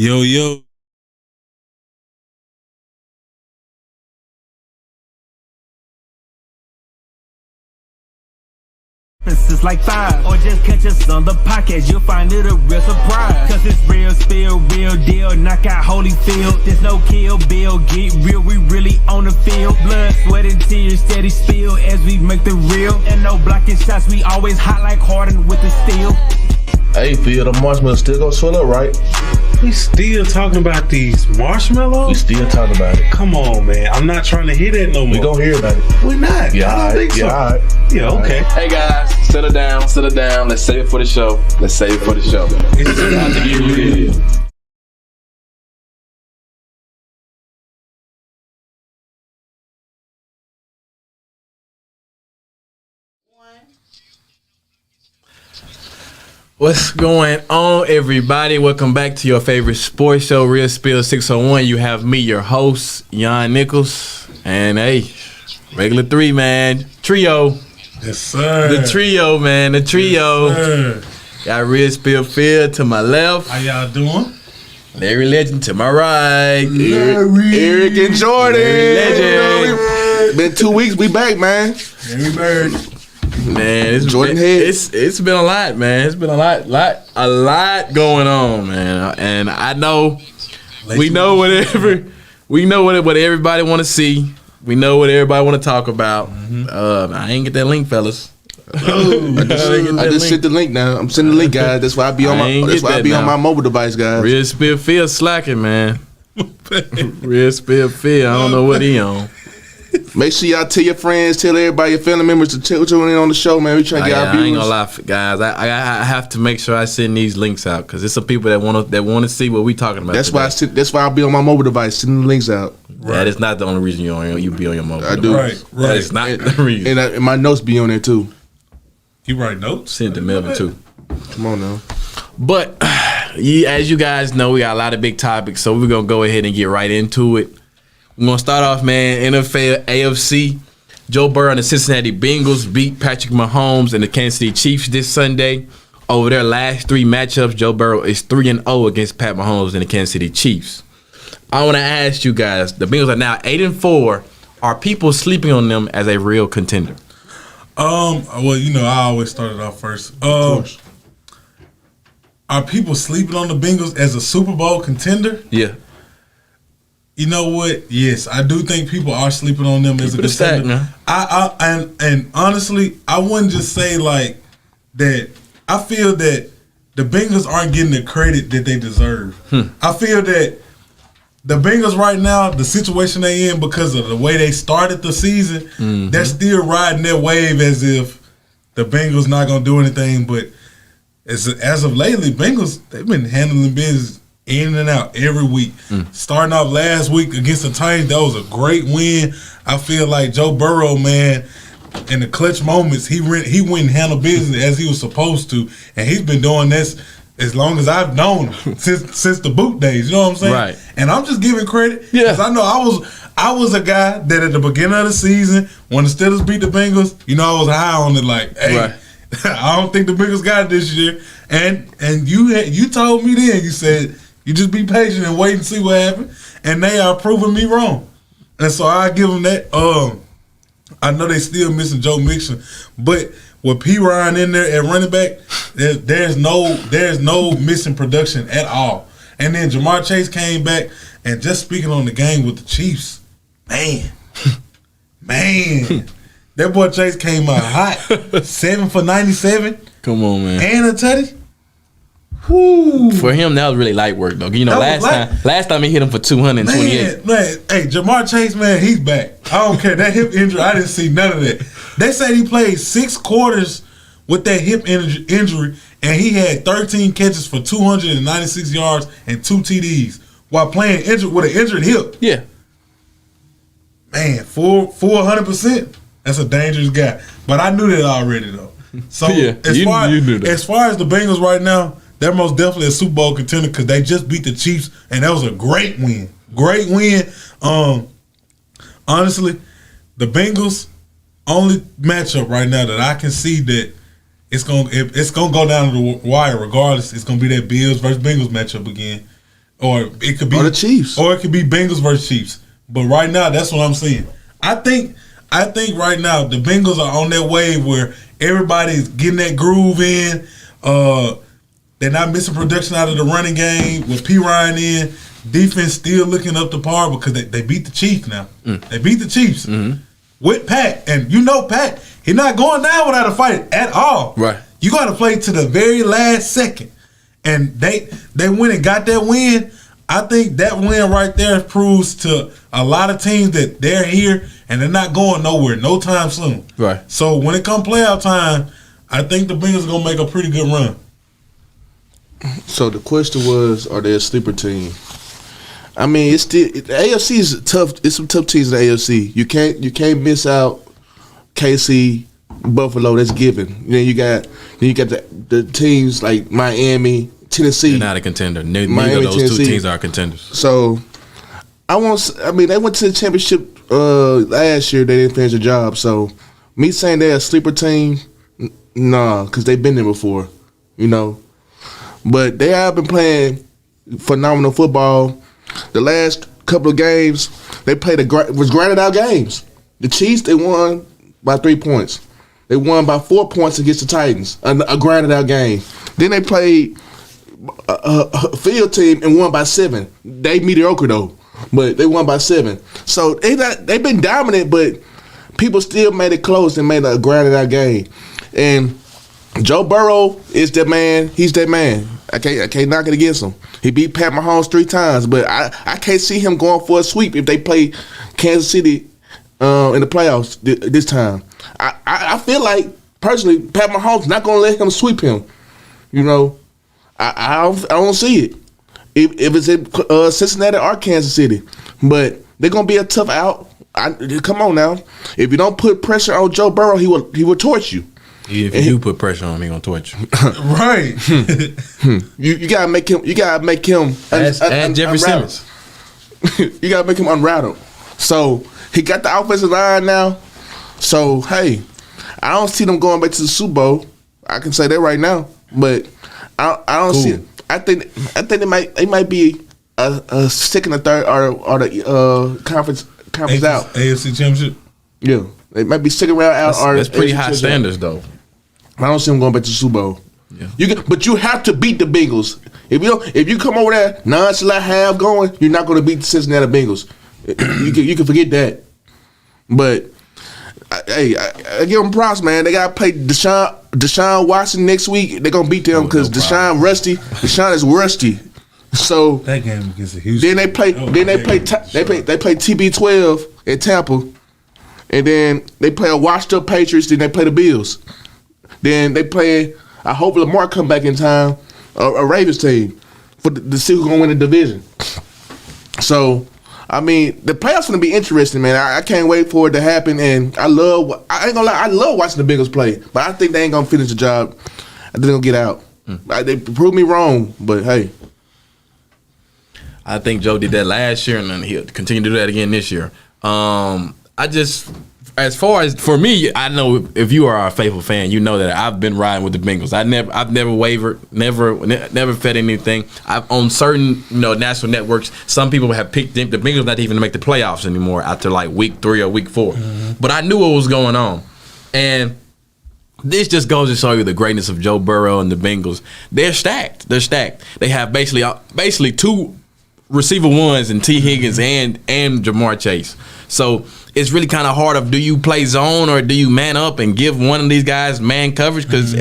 Yo, yo. It's like 5, or just catch us on the podcast. You'll find it a real surprise. Cause it's real spill, real deal. Knock out Holyfield. There's no kill bill. Get real, we really on the field. Blood, sweat, and tears steady spill as we make the real. And no blocking shots, we always hot like Harden with the steel. Hey, Phil, the marshmallows still gonna swell up, right? We still talking about these marshmallows? We still talking about it. Come on, man. I'm not trying to hear that no more. We gonna hear about it. We're not. Yeah, I don't think so. Yeah, Yeah, okay. Hey guys, settle down. Let's save it for the show. It's just about to get real. What's going on, everybody? Welcome back to your favorite sports show, Real Spill 601. You have me, your host, Yuan Nichols, and hey, regular three, man. Trio. Yes, sir. The trio, man. The trio. Yes, Got Real Spill Phil to my left. how y'all doing? Larry Legend to my right. Eric and Jordan. Legend. Been 2 weeks. We back, man. Larry Bird. Man, Jordan been, Head. it's been a lot, man. It's been a lot going on, man. And I know we know what everybody want to see. We know what everybody want to talk about. I ain't get that link, fellas. I just sent the link now. I'm sending the link, guys. That's why I be on my mobile device, guys. Real Spill Phil slacking, man. Real Spill Phil. I don't know what he on. Make sure y'all tell your friends, tell everybody, your family members to tune in on the show, man. We trying to get our viewers. I ain't gonna lie, guys. I have to make sure I send these links out because there's some people that want to see what we talking about. That's why I be on my mobile device sending the links out. Right. That is not the only reason you be on your mobile. I do. Device. Right. That is not the reason. And my notes be on there too. You write notes? Send to Melvin too. Come on now. But as you guys know, we got a lot of big topics, so we're gonna go ahead and get right into it. We're gonna start off, man. NFL AFC. Joe Burrow and the Cincinnati Bengals beat Patrick Mahomes and the Kansas City Chiefs this Sunday. Over their last 3 matchups, Joe Burrow is 3-0 against Pat Mahomes and the Kansas City Chiefs. I want to ask you guys: the Bengals are now 8-4. Are people sleeping on them as a real contender? Well, I always started off first. Are people sleeping on the Bengals as a Super Bowl contender? Yeah. You know what? Yes, I do think people are sleeping on them as a contender. And honestly, I wouldn't just say like that. I feel that the Bengals aren't getting the credit that they deserve. I feel that the Bengals right now, the situation they in because of the way they started the season, they're still riding their wave as if the Bengals not gonna do anything. But as of lately, Bengals, they've been handling business in and out every week. Starting off last week against the Titans, that was a great win. I feel like Joe Burrow, man, in the clutch moments, he went and handled business as he was supposed to, and he's been doing this as long as I've known him since the boot days. You know what I'm saying? Right. And I'm just giving credit because I know I was a guy that at the beginning of the season when the Steelers beat the Bengals, I was high on it. Like, hey, right. I don't think the Bengals got it this year. And you told me then, you said, you just be patient and wait and see what happens. And they are proving me wrong. And so I give them that. I know they still missing Joe Mixon, but with P. Ryan in there at running back, there's no missing production at all. And then Jamar Chase came back, and just speaking on the game with the Chiefs, man, that boy Chase came out hot, 7 for 97. Come on, man, and a tutty. Woo. For him, that was really light work, though. Last time he hit him for 228. Man, hey, Jamar Chase, man, he's back. I don't care. That hip injury, I didn't see none of that. They said he played 6 quarters with that hip injury, and he had 13 catches for 296 yards and 2 TDs while playing with an injured hip. Yeah. Man, full 100%. That's a dangerous guy. But I knew that already, though. So yeah, you knew that. As far as the Bengals right now, they're most definitely a Super Bowl contender because they just beat the Chiefs, and that was a great win. Great win. Honestly, the Bengals' only matchup right now that I can see that it's gonna go down to the wire regardless. It's gonna be that Bills versus Bengals matchup again. or it could be the Chiefs, or it could be Bengals versus Chiefs. But right now, that's what I'm seeing. I think right now the Bengals are on that wave where everybody's getting that groove in. They're not missing production out of the running game with P. Ryan in. Defense still looking up to par because they beat the Chiefs now. They beat the Chiefs with Pat. And you know Pat, he's not going down without a fight at all. Right. You got to play to the very last second. And they went and got that win. I think that win right there proves to a lot of teams that they're here and they're not going nowhere no time soon. Right. So when it comes playoff time, I think the Bengals are going to make a pretty good run. So the question was, are they a sleeper team? I mean, it's still the AFC is tough. It's some tough teams in the AFC. You can't miss out KC, Buffalo. That's given. Then you got the teams like Miami, Tennessee. They're not a contender. Neither of those Tennessee. 2 teams are contenders. So they went to the championship last year. They didn't finish the job. So me saying they're a sleeper team, nah, because they've been there before, you know. But they have been playing phenomenal football. The last couple of games, they played was grinded out games. The Chiefs, they won by 3 points. They won by 4 points against the Titans, a grinded out game. Then they played a field team and won by 7. They mediocre though, but they won by 7. So they've been dominant, but people still made it close and made a grinded out game. And Joe Burrow is that man. He's that man. I can't knock it against him. He beat Pat Mahomes 3 times, but I can't see him going for a sweep if they play Kansas City in the playoffs this time. I feel like, personally, Pat Mahomes not going to let him sweep him. You know, I don't see it. If it's in Cincinnati or Kansas City. But they're going to be a tough out. Come on now. If you don't put pressure on Joe Burrow, he will torch you. If you do put pressure on him, he gonna torch you. Right. You gotta make him. You gotta make him. And Jeffrey Simmons. You gotta make him unrattled. So he got the offensive line now. So hey, I don't see them going back to the Super Bowl. I can say that right now. But I don't see it. I think they might be a second or third or the conference out. AFC Championship. Yeah, they might be second round out. That's pretty high standards though. I don't see them going back to the Super Bowl. Yeah. But you have to beat the Bengals. If you come over there nonchalant half going, you're not going to beat the Cincinnati Bengals. You can forget that. But I give them props, man. They got to play Deshaun Watson next week. They're going to beat them because Deshaun is rusty. So that game against the Houston. Then they play TB12 at Tampa, and then they play a washed up Patriots. Then they play the Bills. Then they play. I hope Lamar come back in time. A Ravens team to see who's gonna win the division. So, I mean, the playoffs gonna be interesting, man. I can't wait for it to happen. And I ain't gonna lie, I love watching the Bengals play. But I think they ain't gonna finish the job. I think they're gonna get out. They proved me wrong, but hey. I think Joe did that last year, and then he'll continue to do that again this year. As far as for me, I know if you are a faithful fan, you know that I've been riding with the Bengals. I've never wavered, never fed anything. On certain national networks, some people have picked the Bengals not even to make the playoffs anymore after like week 3 or week 4. Mm-hmm. But I knew what was going on, and this just goes to show you the greatness of Joe Burrow and the Bengals. They're stacked. They have basically 2 receiver ones in T. Higgins and Jamar Chase. So it's really kind of hard of, do you play zone or do you man up and give one of these guys man coverage? Because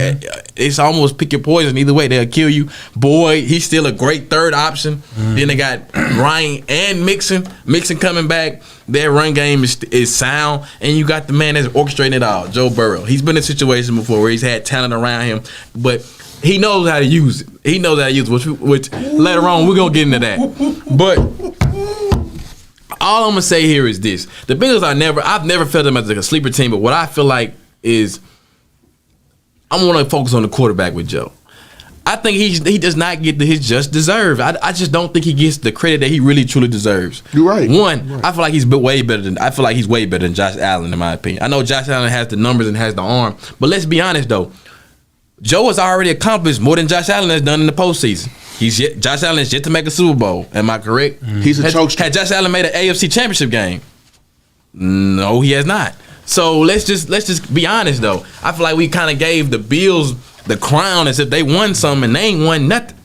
it's almost pick your poison. Either way, they'll kill you. Boyd, he's still a great third option. Then they got Ryan and Mixon. Mixon coming back. Their run game is sound. And you got the man that's orchestrating it all, Joe Burrow. He's been in a situation before where he's had talent around him, but he knows how to use it. Which later on we're going to get into that. But all I'm going to say here is this. The Bengals I've never felt them as like a sleeper team, but what I feel like is I want to focus on the quarterback with Joe. I think he does not get his just deserve. I just don't think he gets the credit that he really truly deserves. You're right. I feel like he's way better than Josh Allen, in my opinion. I know Josh Allen has the numbers and has the arm, but let's be honest though. Joe has already accomplished more than Josh Allen has done in the postseason. Josh Allen is yet to make a Super Bowl. Am I correct? He's a choke. Had Josh Allen made an AFC Championship game? No, he has not. So let's just be honest though. I feel like we kind of gave the Bills the crown as if they won something and they ain't won nothing.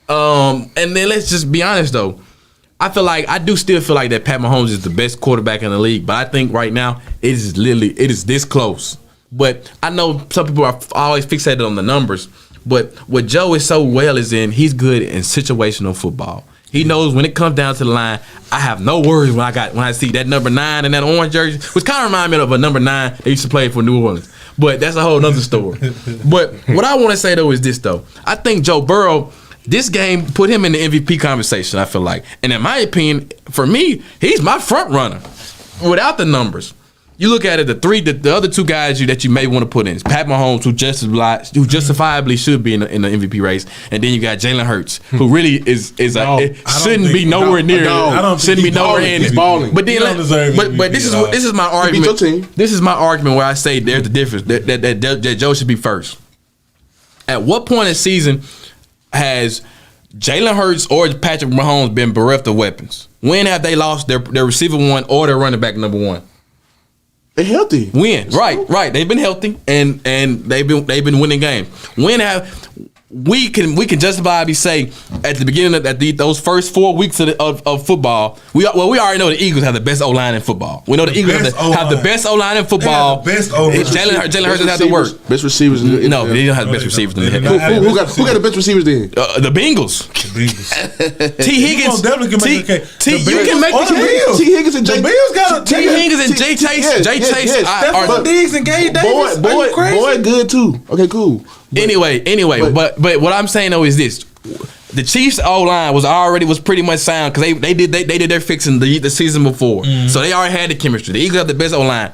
And then let's just be honest though. I do still feel like that Pat Mahomes is the best quarterback in the league, but I think right now it is this close. But I know some people are always fixated on the numbers, but what Joe is so well is he's good in situational football. He knows when it comes down to the line, I have no worries when I see that number 9 and that orange jersey, which kind of remind me of a number 9 that used to play for New Orleans. But that's a whole nother story. But what I want to say though is this though. I think Joe Burrow, this game put him in the MVP conversation, I feel like. And in my opinion, for me, he's my front runner without the numbers. You look at it, the other two guys that you may want to put in is Pat Mahomes, who justifiably should be in the MVP race, and then you got Jalen Hurts, who really shouldn't be nowhere near. I don't shouldn't be nowhere in it. But then, but this is my argument. This is my argument where I say there's the difference that Joe should be first. At what point in the season has Jalen Hurts or Patrick Mahomes been bereft of weapons? When have they lost their receiver one or their running back number one? They're healthy. When? Right. They've been healthy and they've been winning games. When have we can justifiably say at the beginning of those first 4 weeks of football, we already know the Eagles have the best O-line in football. We know the Eagles have the best O-line in football. Jalen Hurts doesn't have to work. Best receivers. No, they don't have the best receivers. Who got the best receivers then? The Bengals. T. Higgins. You can make the Bills. T. Higgins and Jay. The Bills got T. Higgins and Jay Chase. Jay Chase. Stephon Diggs and Gabe Davis. Boy, good too. Okay, cool. Anyway, but what I'm saying though is this: the Chiefs' O-line was pretty much sound because they did their fixing the season before, so they already had the chemistry. The Eagles have the best O-line.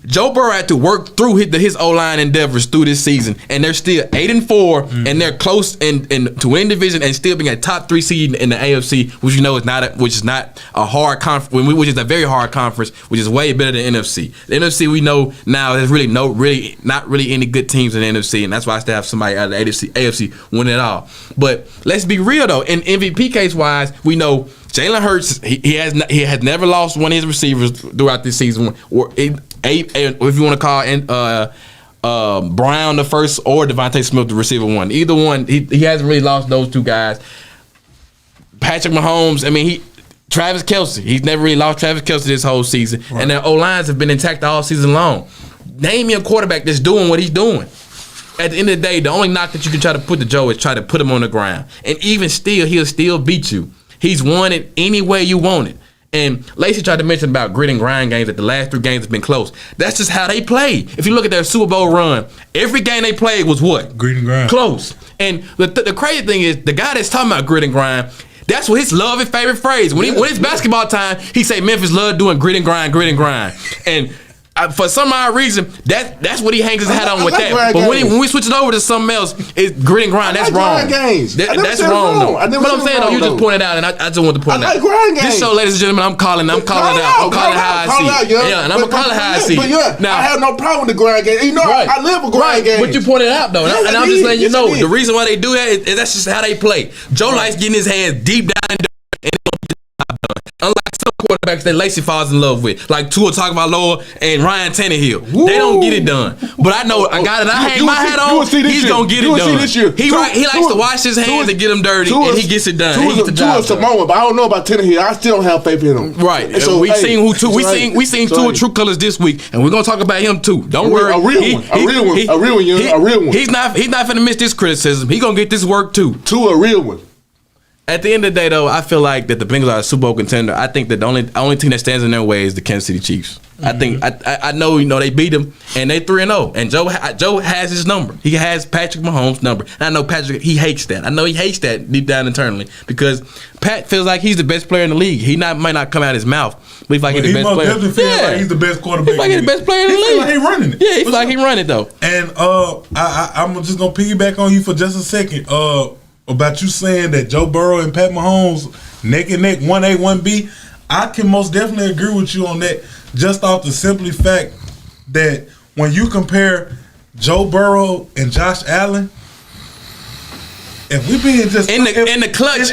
Joe Burrow had to work through his O-line endeavors through this season, and they're still 8-4, and they're close and to win division and still being a top 3 seed in the AFC, which is not a hard conference, which is a very hard conference, which is way better than NFC. The NFC we know now there's not really any good teams in the NFC, and that's why I still have somebody out of the AFC win it all. But let's be real though, in MVP case wise, we know Jalen Hurts he has never lost one of his receivers throughout this season, or if you want to call Brown the first or Devontae Smith the receiver one. Either one, he hasn't really lost those two guys. Patrick Mahomes, Travis Kelce, he's never really lost Travis Kelce this whole season. Right. And their O-lines have been intact all season long. Name me a quarterback that's doing what he's doing. At the end of the day, the only knock that you can try to put to Joe is try to put him on the ground. And even still, he'll still beat you. He's won it any way you want it. And Lacey tried to mention about grit and grind games, that the last 3 games have been close. That's just how they play. If you look at their Super Bowl run, every game they played was what? Grit and grind. Close. And the crazy thing is, the guy that's talking about grit and grind, that's what his love and favorite phrase. When it's basketball time, he say Memphis love doing grit and grind. And for some odd reason, that's what he hangs his hat on with that. But when we switch it over to something else, it's grit and grind. That's wrong. That's wrong though. But I'm saying though, you just pointed out, and I just want to point out. This show, ladies and gentlemen, I'm calling it out. I'm calling it how I see it. Yeah, and I'm gonna call it how I see it. Now I have no problem with the grind game. You know, I live a grind game. But you pointed it out though, and I'm just letting you know the reason why they do that is that's just how they play. Joe likes getting his hands deep down in dirt and don't get the job done. Unlike some quarterbacks that Lacey falls in love with, like Tua Tagovailoa and Ryan Tannehill. They don't get it done. But I know a guy that I hang my hat on, he's going to get it done. He likes to wash his hands and get them dirty, and he gets it done. Tua's Samoan, but I don't know about Tannehill. I still don't have faith in him. Right. So we seen Tua true colors this week, and we're going to talk about him too. Don't worry. A real one. He's not finna miss this criticism. He going to get this work too. Tua, a real one. At the end of the day, though, I feel like that the Bengals are a Super Bowl contender. I think that the only team that stands in their way is the Kansas City Chiefs. Mm-hmm. I think I know they beat them and they 3-0, and Joe has his number. He has Patrick Mahomes' number. And I know Patrick, he hates that. I know he hates that deep down internally because Pat feels like he's the best player in the league. He might not come out his mouth, but he's like he's the best player. He feels like he's the best quarterback. He's like he's the best player in the league. He feels like he's running it. Yeah, he feels like he run it though. And I'm just gonna piggyback on you for just a second. About you saying that Joe Burrow and Pat Mahomes neck and neck, 1A, 1B, I can most definitely agree with you on that, just off the simply fact that when you compare Joe Burrow and Josh Allen, if we being just in the clutch,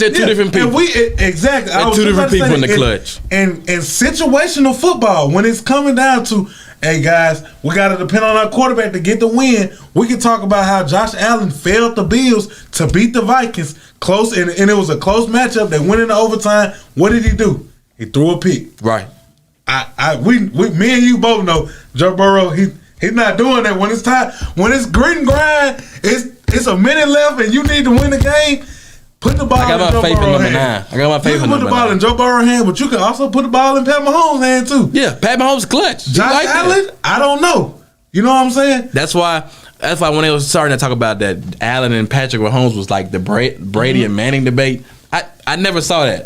they're two different people. Exactly, they're two different people in the clutch. And situational football, when it's coming down to, hey guys, we got to depend on our quarterback to get the win. We can talk about how Josh Allen failed the Bills to beat the Vikings close, and it was a close matchup. They went into overtime. What did he do? He threw a pick. Right. Me and you both know Joe Burrow. He's not doing that when it's time. When it's grit and grind, it's a minute left, and you need to win the game. Put the ball in Joe Burrow's hand. I got my faith in number 9. You can put the ball in Joe Burrow's hand, but you can also put the ball in Pat Mahomes' hand too. Yeah, Pat Mahomes clutch. Josh Allen, I don't know. You know what I'm saying? That's why when they was starting to talk about that, Allen and Patrick Mahomes was like the Brady and Manning debate. I never saw that.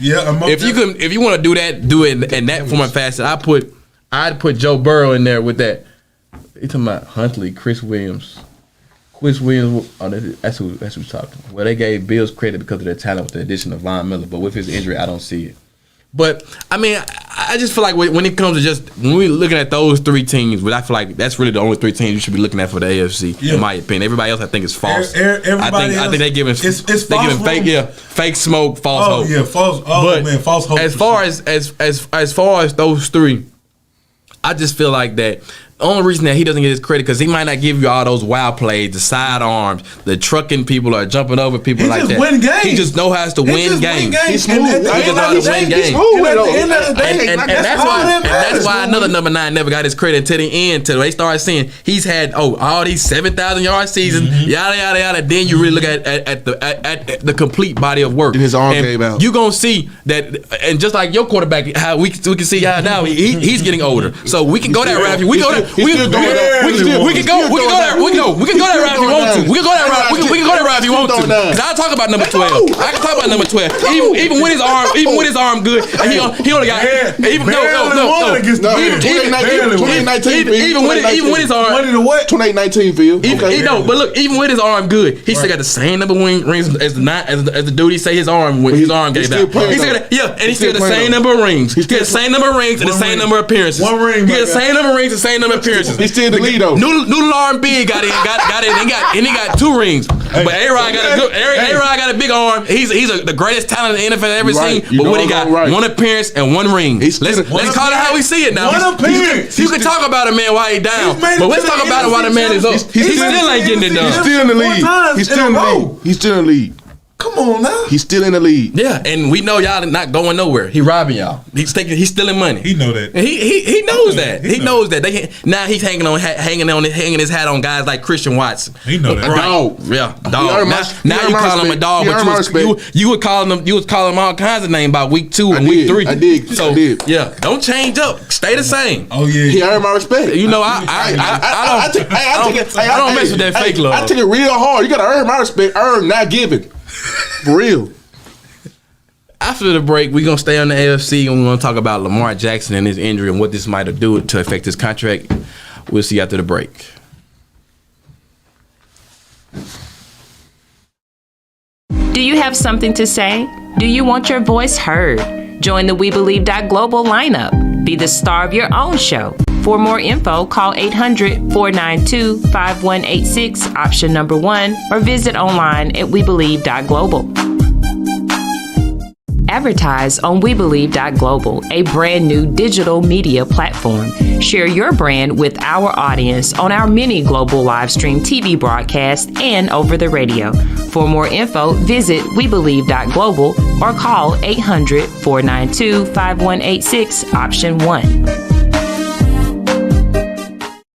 Yeah. If you want to do that, do it in that form and fashion. I'd put Joe Burrow in there with that. You talking about Huntley, Chris Williams. Oh, that's who's talking. Well, they gave Bills credit because of their talent with the addition of Von Miller, but with his injury, I don't see it. But I mean, I just feel like when it comes to when we're looking at those 3 teams, but I feel like that's really the only 3 teams you should be looking at for the AFC, in my opinion. Everybody else, I think, is false. I think they giving fake smoke, false hope. Yeah, false. False hope. As far as those 3, I just feel like that. The only reason that he doesn't get his credit because he might not give you all those wild plays, the sidearms, the trucking people or jumping over people like that. Win games. He just knows how to win games. He's smooth. He just knows how to win games. And that's why another number 9 never got his credit until the end. Till they started seeing he's had all these 7,000 yard seasons, yada yada yada. Then you really look at the complete body of work. And his arm came out. You gonna see that, and just like your quarterback, how we can see how now he's getting older. So we can go that route. We go that. We can go that route if you want to. We can go that route if you want to. Cause I'll talk about number 12. I can talk about number 12. Even with his arm good, he only got even with his arm. 2019 field. But look, even with his arm good, he still got the same number of rings as the dude. He say his arm gave out. He still got the same number of rings. He got the same number of rings and the same number of appearances. He got the same number of rings and the same number of appearances. He's still in the lead though. Noodle R&B got it. And he got 2 rings. But A-Rod got a big arm. He's the greatest talent in the NFL I've ever seen. But what he got? 1 appearance and 1 ring. Let's call it how we see it now. 1 appearance. You can talk about a man while he down, but let's talk about it while the man is up. He still ain't getting it done. He's still in the lead. He's still in the lead. Come on now. He's still in the lead. Yeah, and we know y'all not going nowhere. He robbing y'all. He's stealing money. He know that. And he knows that. He knows that. Now he's hanging his hat on guys like Christian Watson. He know that. Right. Dog. Yeah, dog. Now you call him a dog, but you was calling him all kinds of names by week 2 and week 3. I did. Yeah, don't change up. Stay the same. Oh yeah. He earned my respect. You know I don't mess with that fake love. I take it real hard. You gotta earn my respect. Earn, not given. For real. After the break, we're going to stay on the AFC and we're going to talk about Lamar Jackson and his injury and what this might do to affect his contract. We'll see you after the break. Do you have something to say? Do you want your voice heard? Join the WeBelieve.global lineup. Be the star of your own show. For more info, call 800-492-5186, option number 1, or visit online at WeBelieve.global. Advertise on WeBelieve.global, a brand new digital media platform. Share your brand with our audience on our many global live stream TV broadcasts and over the radio. For more info, visit WeBelieve.global or call 800-492-5186, option 1.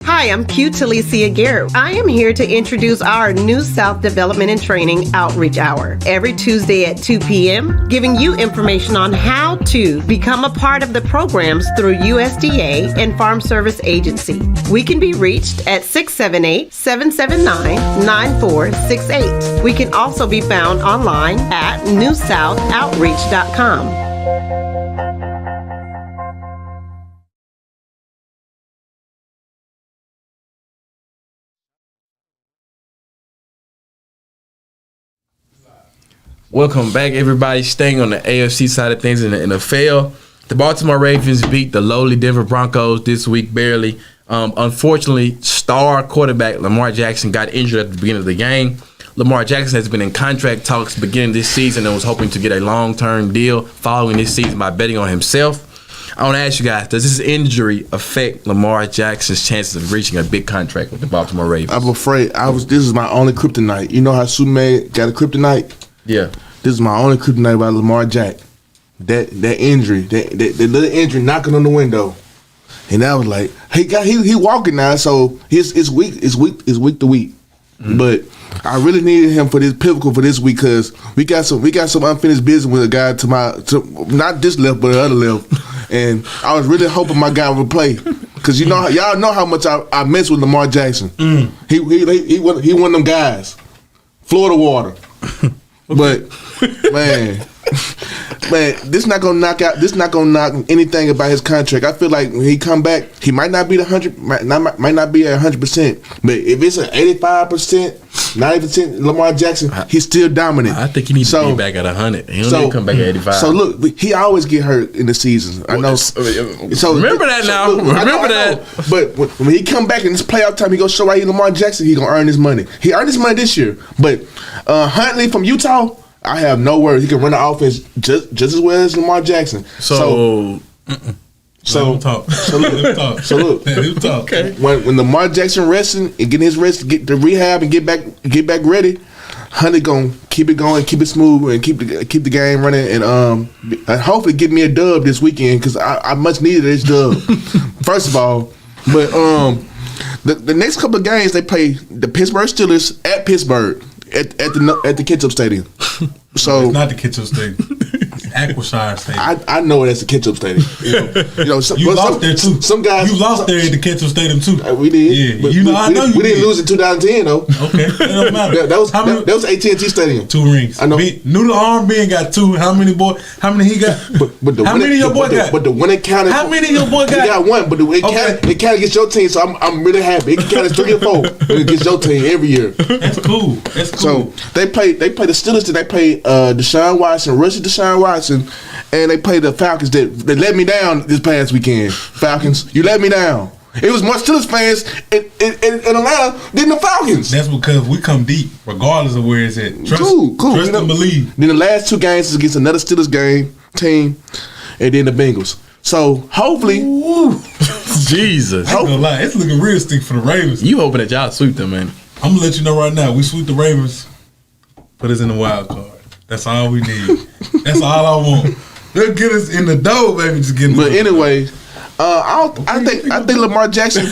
Hi, I'm Q Talicia Garrett. I am here to introduce our New South Development and Training Outreach Hour every Tuesday at 2 p.m., giving you information on how to become a part of the programs through USDA and Farm Service Agency. We can be reached at 678-779-9468. We can also be found online at newsouthoutreach.com. Welcome back, everybody. Staying on the AFC side of things in the NFL. The Baltimore Ravens beat the lowly Denver Broncos this week, barely. Unfortunately, star quarterback Lamar Jackson got injured at the beginning of the game. Lamar Jackson has been in contract talks beginning this season and was hoping to get a long-term deal following this season by betting on himself. I want to ask you guys, does this injury affect Lamar Jackson's chances of reaching a big contract with the Baltimore Ravens? I'm afraid this is my only kryptonite. You know how Superman got a kryptonite? Yeah. This is my only kryptonite about Lamar Jack. That injury, that little injury knocking on the window. And I was like, he walking now, so it's week to week. Mm-hmm. But I really needed him for this pivotal for this week because we got some unfinished business with a guy to not this left but the other left, and I was really hoping my guy would play because y'all know how much I mess with Lamar Jackson. Mm. He one of them guys, Florida water, but man. Man, this not gonna knock anything about his contract. I feel like when he come back, he might not be might not be at 100%. But if it's an 85%, 90% Lamar Jackson, he's still dominant. I think he needs to be back at 100. He don't need to come back at 85. So look, he always get hurt in the season. I know. So remember that now. Remember that. But when he come back in this playoff time, he gonna show why he Lamar Jackson. He gonna earn his money. He earned his money this year. But Huntley from Utah, I have no worries. He can run the offense just as well as Lamar Jackson. So look. Okay. When Lamar Jackson resting and getting his rest, get to rehab and get back ready, Huntley gonna keep it going, keep it smooth, and keep the game running, and hopefully get me a dub this weekend because I much needed this dub. First of all, but the next couple of games they play the Pittsburgh Steelers at Pittsburgh. At the Ketchup Stadium. So it's not the Ketchup Stadium. Aquashire Stadium. I know that's the Ketchup Stadium. You lost there too. Some guys you lost there at the Ketchup Stadium too. We did. Yeah, but we didn't lose in 2010 though. Okay, that don't matter. that was AT&T Stadium. 2 rings. I know. Noodle Arm Ben got 2. How many he got? How many your boy got? But the winning counted. How many your boy got? He got 1, but it counted against your team. So I'm really happy. It counted 3 or 4 against your team every year. That's cool. So they play the Steelers. They play Deshaun Watson, Russia Deshaun Watson, and they play the Falcons that let me down this past weekend. Falcons, you let me down. It was more Steelers fans in Atlanta than the Falcons. That's because we come deep, regardless of where it's at. Cool. Trust and believe. Then the last 2 games is against another Steelers team, and then the Bengals. So hopefully, Jesus, I ain't gonna lie, it's looking realistic for the Ravens. You hoping that y'all sweep them, man? I'm gonna let you know right now. We sweep the Ravens. Put us in the wild card. That's all we need. That's all I want. They'll get us in the door, baby. Just get. But anyway, I think Lamar Jackson.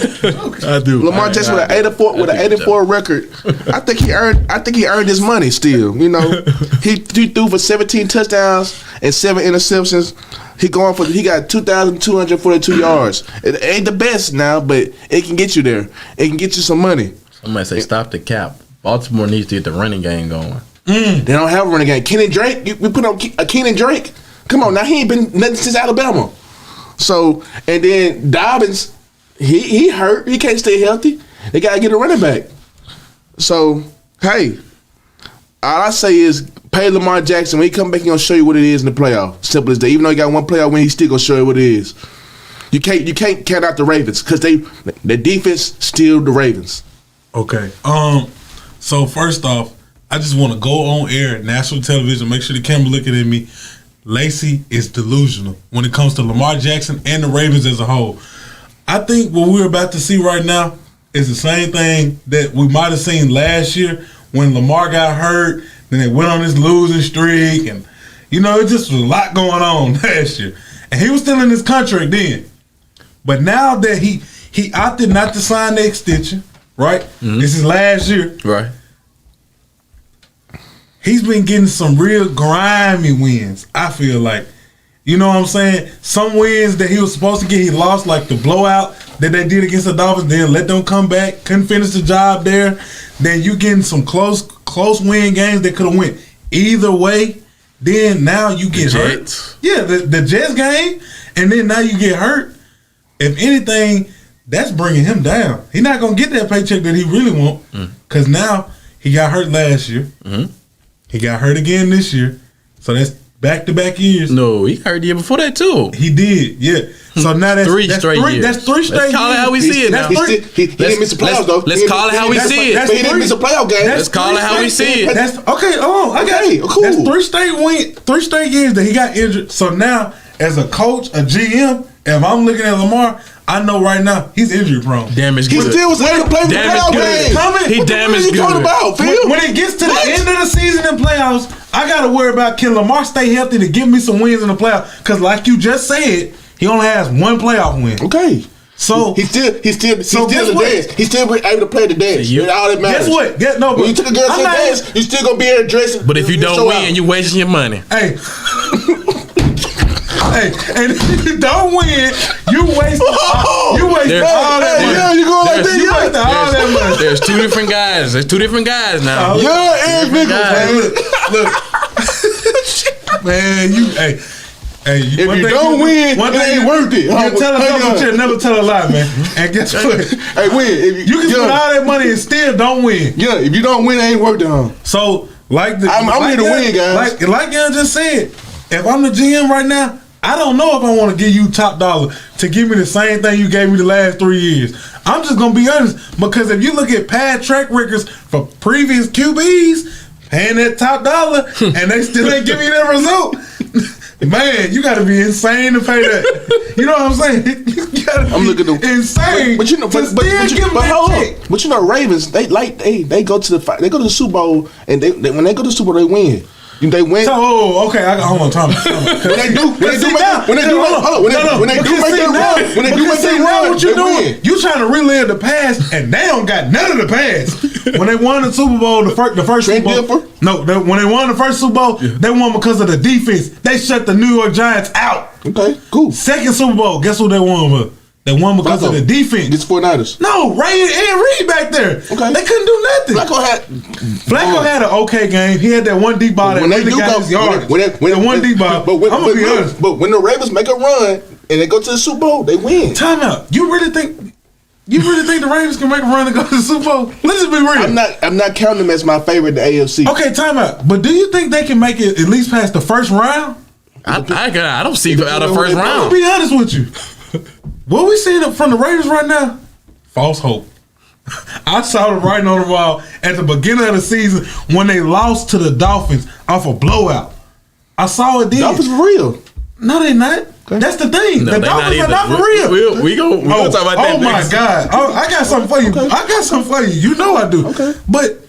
I do. Lamar Jackson with an 84 record. I think he earned his money. Still, he threw for 17 touchdowns and 7 interceptions. He got 2,242 yards. It ain't the best now, but it can get you there. It can get you some money. Somebody say stop the cap. Baltimore needs to get the running game going. They don't have a running game. Kenny Drake, we put on a Kenny Drake. Come on, now he ain't been nothing since Alabama. So, and then Dobbins, he hurt. He can't stay healthy. They got to get a running back. So, hey, all I say is pay Lamar Jackson. When he come back, he going to show you what it is in the playoff. Simple as that. Even though he got 1 playoff win, he still going to show you what it is. You can't count out the Ravens because the defense still the Ravens. Okay. So first off, I just want to go on air, national television, make sure the camera looking at me. Lacey is delusional when it comes to Lamar Jackson and the Ravens as a whole. I think what we're about to see right now is the same thing that we might have seen last year when Lamar got hurt, then they went on this losing streak, and it just was a lot going on last year. And he was still in his contract then. But now that he opted not to sign the extension, right? Mm-hmm. This is last year. Right. He's been getting some real grimy wins, I feel like. You know what I'm saying? Some wins that he was supposed to get, he lost, like the blowout that they did against the Dolphins, then let them come back, couldn't finish the job there. Then you getting some close win games that could have went either way. Then now you get hurt. Yeah, the Jets game, and then now you get hurt. If anything, that's bringing him down. He's not going to get that paycheck that he really want because now he got hurt last year. Mm-hmm. He got hurt again this year. So that's back-to-back years. No, he got hurt the year before that too. He did, yeah. So now that's three straight years. That's 3 straight years. Let's call it how we see it now. He didn't miss the playoffs though. Let's call it how we see it. But he didn't miss a playoff game. Let's call it how we see it. That's okay. Oh, I got you. Cool. That's 3 straight years that he got injured. So now, as a coach, a GM, if I'm looking at Lamar, I know right now he's injury prone. Damage He good. still was able to play the playoff game. He damaged good. About, Phil? When it gets to the end of the season in playoffs, I got to worry about can Lamar stay healthy to give me some wins in the playoffs? Because like you just said, he only has 1 playoff win. Okay. So he's still a dance. He's still able to play the dance. All that matters. Guess what? When you took a girl to the dance, you still gonna be able to dress it. But if you don't win, you wasting your money. Hey. Hey, and if you don't win, you waste all that money. Yeah, you go like that. All that money. There's 2 different guys. There's 2 different guys now. Yeah, Eric Nichols. Look, man, if you don't win, it ain't worth it. You tell a couple shit, never tell a lie, man. And guess what? Hey, win. You can spend all that money and still don't win. Yeah, if you don't win, it ain't worth it. So, I'm here to win, guys. Like Young just said, if I'm the GM right now, I don't know if I want to give you top dollar to give me the same thing you gave me the last 3 years. I'm just going to be honest, because if you look at past track records for previous QBs, paying that top dollar, and they still ain't giving you that result, man, you got to be insane to pay that. You know what I'm saying? You got to be insane. But you know, but hold on. But you know, Ravens, they go to the Super Bowl, and when they go to the Super Bowl, they win. They win. So, okay, hold on, Tom. When they do make that run, what you doing? You trying to relive the past, and they don't got none of the past. When they won the Super Bowl, the first Super Bowl. No, when they won the first Super Bowl, they won because of the defense. They shut the New York Giants out. Okay, cool. Second Super Bowl, guess what they won with? They won because of the defense. It's 49ers. No, Ray and Reed back there. Okay. They couldn't do nothing. Flacco had an okay game. He had that one deep ball that really got his yard. One deep ball. But I'm gonna be honest. But when the Ravens make a run and they go to the Super Bowl, they win. Time out. You really think the Ravens can make a run and go to the Super Bowl? Let's just be real. I'm not counting them as my favorite in the AFC. Okay, time out. But do you think they can make it at least past the first round? I don't see out of the first round. I'm gonna be honest with you. What we seeing from the Raiders right now? False hope. I saw the writing on the wall at the beginning of the season when they lost to the Dolphins off a blowout. I saw it then. Dolphins for real. No, they not. Okay. That's the thing. No, the Dolphins are not for real. We gonna talk about that next. My God. I got something for you. Okay. I got something for you. You know I do. Okay. But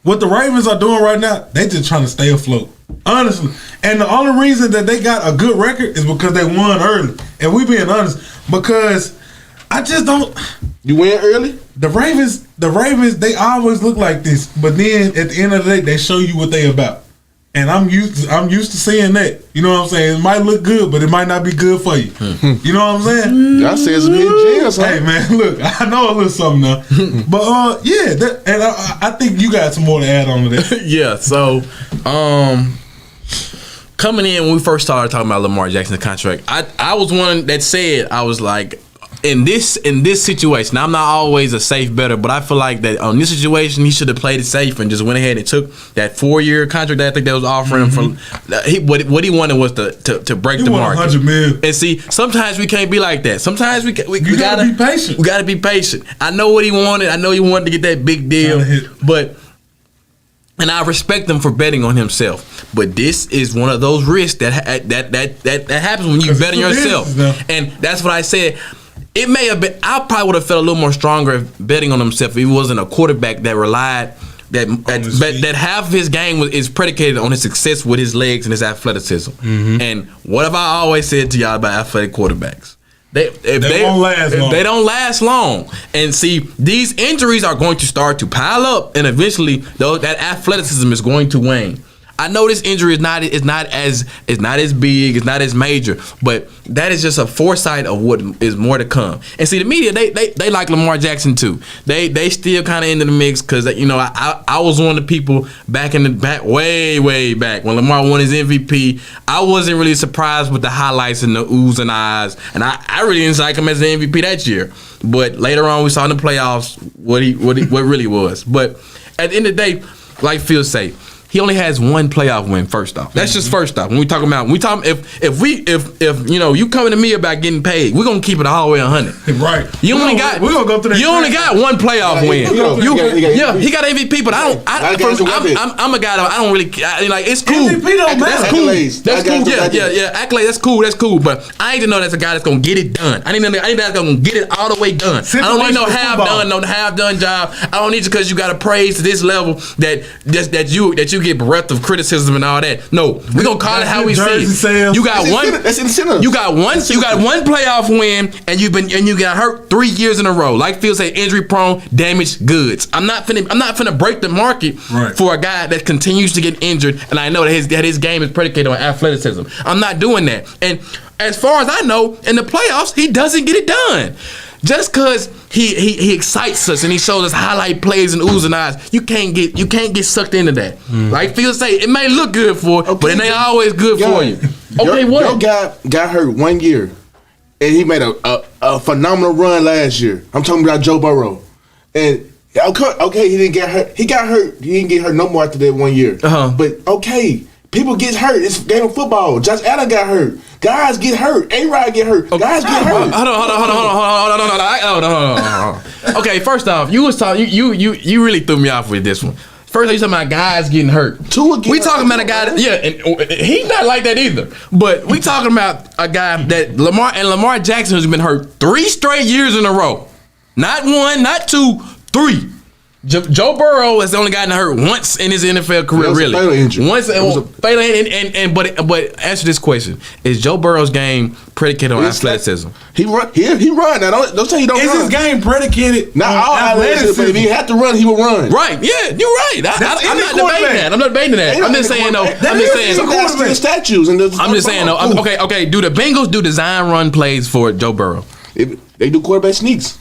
what the Ravens are doing right now, they just trying to stay afloat. Honestly. And the only reason that they got a good record is because they won early. And we being honest, because I just don't. You win early? The Ravens, they always look like this. But then at the end of the day, they show you what they about. And I'm used to seeing that. You know what I'm saying? It might look good, but it might not be good for you. You know what I'm saying? Y'all said some hidden gems, huh? Hey man, look, I know a little something now. But I think you got some more to add on to that. Yeah, so coming in when we first started talking about Lamar Jackson's contract, I was one that said, I was like, in this situation, I'm not always a safe bettor, but I feel like that on this situation, he should have played it safe and just went ahead and took that 4-year contract that I think they was offering him for. What he wanted was to break the market. $100 million. And see, sometimes we can't be like that. Sometimes we gotta be patient. We gotta be patient. I know what he wanted. I know he wanted to get that big deal, but. And I respect him for betting on himself, but this is one of those risks that happens when you bet on yourself, and that's what I said. It may have been. I probably would have felt a little more stronger betting on himself if he wasn't a quarterback that relied that half of his game is predicated on his success with his legs and his athleticism. Mm-hmm. And what have I always said to y'all about athletic quarterbacks? They won't last long. They don't last long. And see, these injuries are going to start to pile up, and eventually, that athleticism is going to wane. I know this injury is not as big, it's not as major, but that is just a foresight of what is more to come. And see, the media they like Lamar Jackson too. They still kind of into the mix because I was one of the people back way back when Lamar won his MVP. I wasn't really surprised with the highlights and the oohs and ahs, and I really didn't like him as the MVP that year. But later on, we saw in the playoffs what really was. But at the end of the day, like Phil say, He only has one playoff win. First off, that's just first off. When we talk if you coming to me about getting paid, we're gonna keep it all the way 100. Right. We're gonna go through that. You only got one playoff win. He got MVP, but I'm a guy that I don't really like. It's cool. MVP don't matter. That's cool. That's cool. Yeah. Accolade. That's cool. But I need to know that's a guy that's gonna get it done. I need that's gonna get it all the way done. I don't need no half done job. I don't need you because you got to praise to this level that you get bereft of criticism and all that. No, we're gonna call it how we see it. You got one. That's incentive. You got one playoff win, and you got hurt 3 years in a row. Like Phil said, injury prone, damaged goods. I'm not finna break the market for a guy that continues to get injured, and I know that his game is predicated on athleticism. I'm not doing that. And as far as I know, in the playoffs, he doesn't get it done. Just because he excites us and he shows us highlight plays and oohs and ahs, you can't get sucked into that. Like Phil say, it may look good for you, but it ain't always good for you. Okay, what? Your guy got hurt 1 year, and he made a phenomenal run last year. I'm talking about Joe Burrow. And okay, he didn't get hurt. He got hurt. He didn't get hurt no more after that 1 year. But okay, people get hurt. It's a game of football. Josh Allen got hurt. Guys get hurt. A-Rod get hurt. Guys get hurt. Hold on. Okay, first off, you was talking. You really threw me off with this one. First, you talking about guys getting hurt. We talking about a guy that, and he's not like that either. But we talking about a guy that Lamar Jackson has been hurt 3 straight years in a row. Not 1, not 2, 3. Joe Burrow has only gotten hurt once in his NFL career, really. Fatal injury. Once, fatal injury. But answer this question: is Joe Burrow's game predicated on athleticism? He run. Now don't say he don't run. Is his game predicated? Not all athleticism. If he had to run, he would run. Right? Yeah, you're right. I'm not debating that. I'm not debating that. I'm just saying though. I'm just saying statues and I'm just saying though. Okay. Do the Bengals do design run plays for Joe Burrow? They do quarterback sneaks.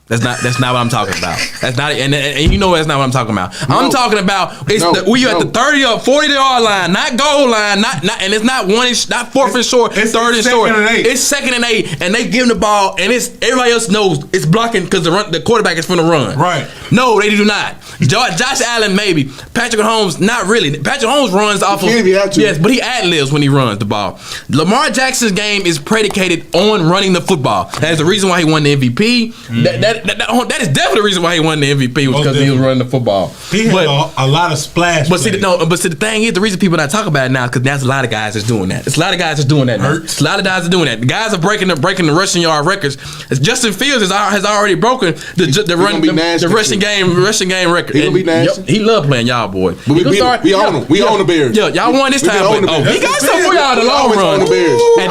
That's not what I'm talking about. That's not, and you know that's not what I'm talking about. I'm talking about at the 30 or 40 yard line, not goal line, and it's not not 4th and short, it's 3rd and short. It's 2nd and 8, and they give him the ball, and everybody else knows it's blocking because the quarterback is finna run. Right? No, they do not. Josh Allen maybe. Patrick Mahomes not really. Patrick Mahomes runs off of yes, but he ad-libs when he runs the ball. Lamar Jackson's game is predicated on running the football. That's the reason why he won the MVP. That is definitely the reason why he won the MVP was because he was running the football. He had a lot of splash. But see, the thing is, the reason people not talk about it now is because there's a lot of guys that's doing that. It's a lot of guys that's doing that now. It's a lot of guys are doing that. The guys are breaking the rushing yard records. Justin Fields has already broken the rushing game record. He gonna be nasty. He love playing y'all boy. But we own him. We own the Bears. Yeah, y'all won this time. But he got something for y'all in the long run. And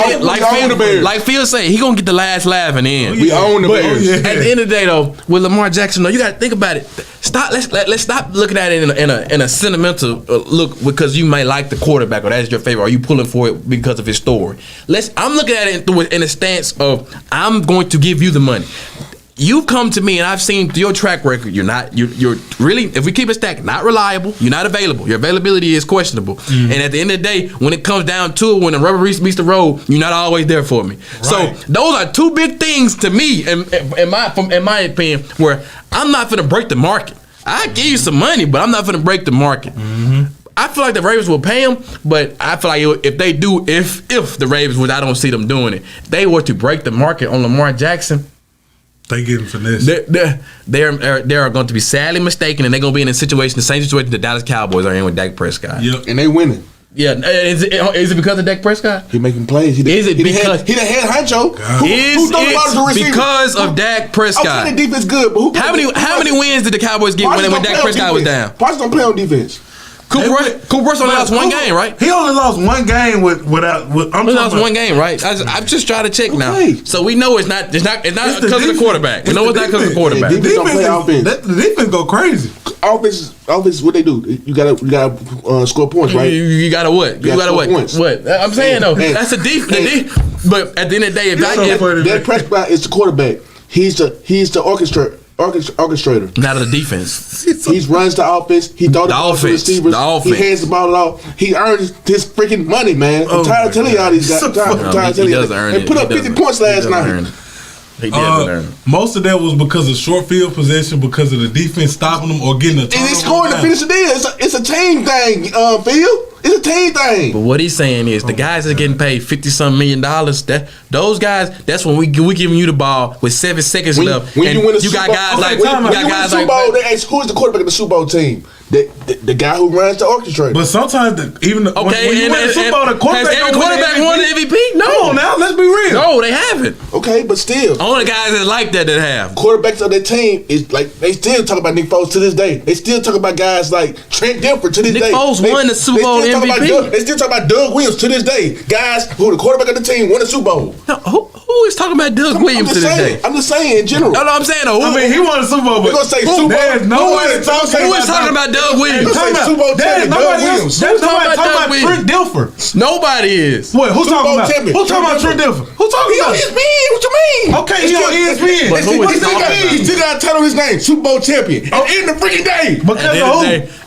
then, like Phil say, he gonna get the last laugh in the end. We own the Bears. At the end of the day, though, with Lamar Jackson, though, you got to think about it. Let's stop looking at it in a sentimental look because you might like the quarterback or that's your favorite or you pulling for it because of his story. I'm looking at it in a stance of I'm going to give you the money. You've come to me and I've seen through your track record. You're really, if we keep it stacked, not reliable. You're not available. Your availability is questionable. And at the end of the day, when it comes down to it, when the rubber meets the road, you're not always there for me. Right. So those are 2 big things to me, in my opinion, where I'm not finna break the market. I give you some money, but I'm not finna break the market. I feel like the Ravens will pay him, but I feel like if they do, if the Ravens, which I don't see them doing it, they were to break the market on Lamar Jackson. They getting finesse. They are going to be sadly mistaken, and they're going to be in the same situation the Dallas Cowboys are in with Dak Prescott. Yep. And they winning. Yeah, is it because of Dak Prescott? He making plays. He the head honcho? Who's because of Dak Prescott? Okay, the defense good, but how many wins did the Cowboys get when Dak Prescott was down? Parsons don't play on defense. Cooper Rush only lost 1 game, right? He only lost 1 game without. He lost 1 game, right? I'm just trying to check now. So we know it's not because of the quarterback. We know it's not because of the quarterback. The defense go crazy. Offense, what they do? You gotta score points, right? You gotta what? You gotta what? Points. What? I'm saying though, that's a defense. But at the end of the day, if Dak Prescott is the quarterback, he's the orchestrator. Not of the defense. He runs the offense. He throws the ball to receivers. The offense. He hands the ball off. He earns his freaking money, man. I'm tired of telling y'all these guys. I'm tired of telling y'all. They put up 50 points last night. He did learn. Most of that was because of short field possession, because of the defense stopping them or getting a turnover. And they scoring to finish the deal. It's a team thing, Phil. It's a team thing. But what he's saying is the guys that are getting paid $50-some million, those guys, that's when we giving you the ball with 7 seconds left. When you win a you Super got guys Bowl, like when you win the Super Bowl, they ask who's the quarterback of the Super Bowl team. The guy who runs the orchestrator. But sometimes when you win the Super Bowl, the quarterback has every quarterback won the MVP? No. Come on now, let's be real. No, they haven't. Okay, but still, only guys that like that have quarterbacks of their team is like they still talk about Nick Foles to this day. They still talk about guys like Trent Dilfer to this day. Nick Foles won the Super Bowl MVP. They still talk about Doug Williams to this day. Guys who the quarterback of the team won the Super Bowl. No, who is talking about Doug Williams to this day? I'm just saying in general. No, I'm saying I mean, he won the Super Bowl. We're gonna say Super Bowl. There's no way who is talking about Doug Williams? Super Bowl champion Doug Williams. There's nobody talking about Trent Dilfer. Nobody is. Wait, who's talking about? Who's talking about Trent Dilfer? Who's talking about? ESPN. What you mean? Okay, he on ESPN. But who is talking about? He still got a title his name, Super Bowl champion. At the end of the freaking day. Because of who?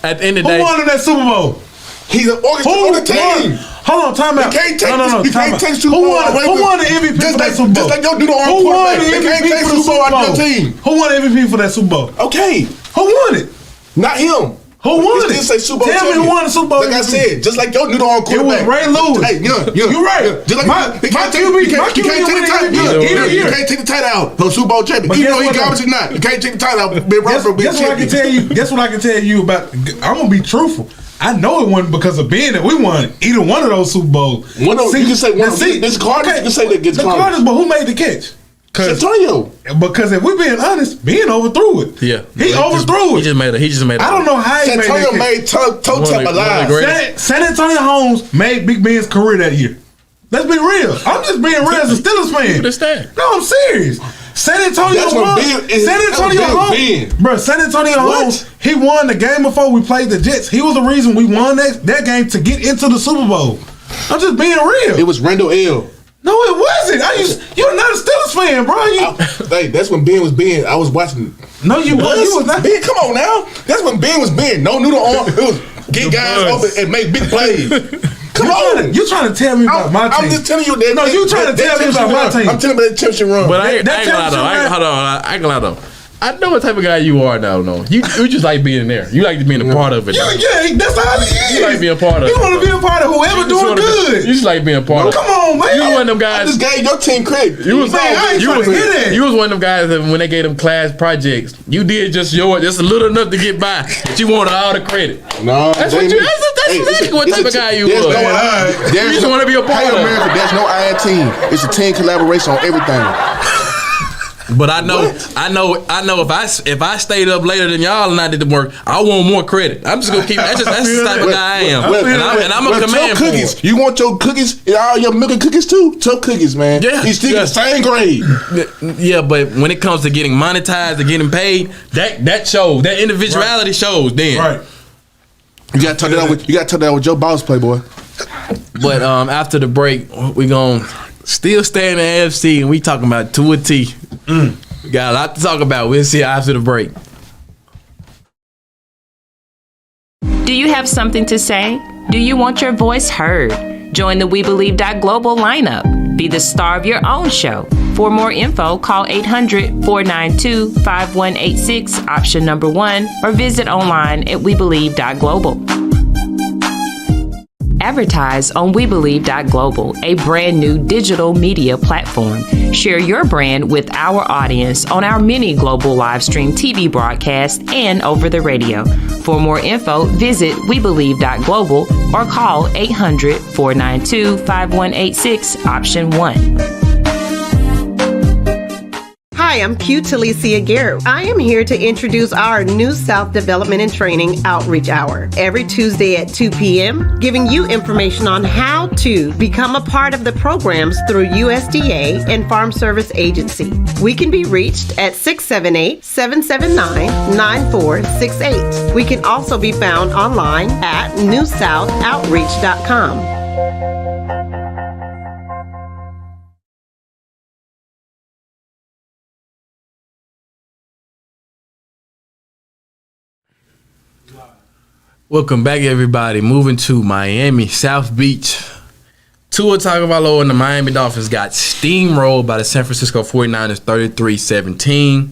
At the end of the day, who won in that Super Bowl? He's an orchestrator on the team. Hold on, time out. You can't take no, you can't take Super Bowl. Who won the MVP for that Super Bowl? Just like your dude on Who won the quarterback. They can't take Super Bowl out of your team. Who won the MVP for that Super Bowl? Okay. Who won it? Not him. Who won it? Still say Super Bowl Tell champion. me who won the Super Bowl. Like I said, just like your dude on quarterback. It was Ray Lewis. Hey, you right. Just like you can't take the title out from Super Bowl champion. Even though he garbage or not, you can't take the title out. Guess what I can tell you? Guess what I can tell you about? I'm gonna be truthful. I know it wasn't because of being that we won either one of those Super Bowls. You can say one. This Cardinals. You can say that gets the Cardinals, but who made the catch? Antonio. Because if we're being honest, Ben overthrew it. Yeah, he overthrew it. He just made it. I don't know how he made that catch. Antonio made toe tap alive. San Antonio Holmes made Big Ben's career that year. Let's be real. I'm just being real as a Steelers fan. Understand? No, I'm serious. San Antonio Holmes. Bro, San Antonio Holmes, he won the game before we played the Jets. He was the reason we won that game to get into the Super Bowl. I'm just being real. It was Randall L. No, it wasn't. You're not a Steelers fan, bro. Hey, that's when Ben was Ben. I was watching. No, you was not. Ben, come on now. That's when Ben was Ben. No noodle on. It was get guys open and make big plays. Come on. You trying to tell me about my team. I'm just telling you that. No, you trying to tell me about my team. I'm telling you about that championship run. But I ain't gonna lie though. Hold on. I ain't gonna lie though. I know what type of guy you are now, no. You just like being there. You like being a part of it. Yeah, that's how it is. You like being a part of it. You want to be a part of whoever doing good. You just like being a part of it. Come on, man. You was one of them guys. I just gave your team credit. You was one of them guys that when they gave them class projects, you did just a little enough to get by, but you wanted all the credit. No, that's exactly what type of guy you was. You just want to be a part of it. There's no I in team. It's a team collaboration on everything. But I know if I stayed up later than y'all and I did the work, I want more credit. I'm just gonna keep. That's the type of guy I am, and I'm a command cookies. For you want your cookies and all your milk and cookies too? Tough cookies, man. Yeah, you still get the same grade. Yeah, but when it comes to getting monetized and getting paid, that shows that individuality shows. Then right. You gotta talk that out with your boss, Playboy. But after the break, we gonna still stay in the AFC, and we talking about to a T. We got a lot to talk about. We'll see you after the break. Do you have something to say? Do you want your voice heard? Join the WeBelieve.global lineup. Be the star of your own show. For more info, call 800-492-5186, option number 1, or visit online at WeBelieve.global. Advertise on WeBelieve.global, a brand new digital media platform. Share your brand with our audience on our mini global live stream TV broadcast and over the radio. For more info, visit WeBelieve.global or call 800-492-5186, option 1. Hi, I'm Q Talicia Garrett. I am here to introduce our New South Development and Training Outreach Hour every Tuesday at 2 p.m., giving you information on how to become a part of the programs through USDA and Farm Service Agency. We can be reached at 678-779-9468. We can also be found online at newsouthoutreach.com. Welcome back, everybody. Moving to Miami, South Beach, Tua Tagovailoa and the Miami Dolphins got steamrolled by the San Francisco 49ers 33-17.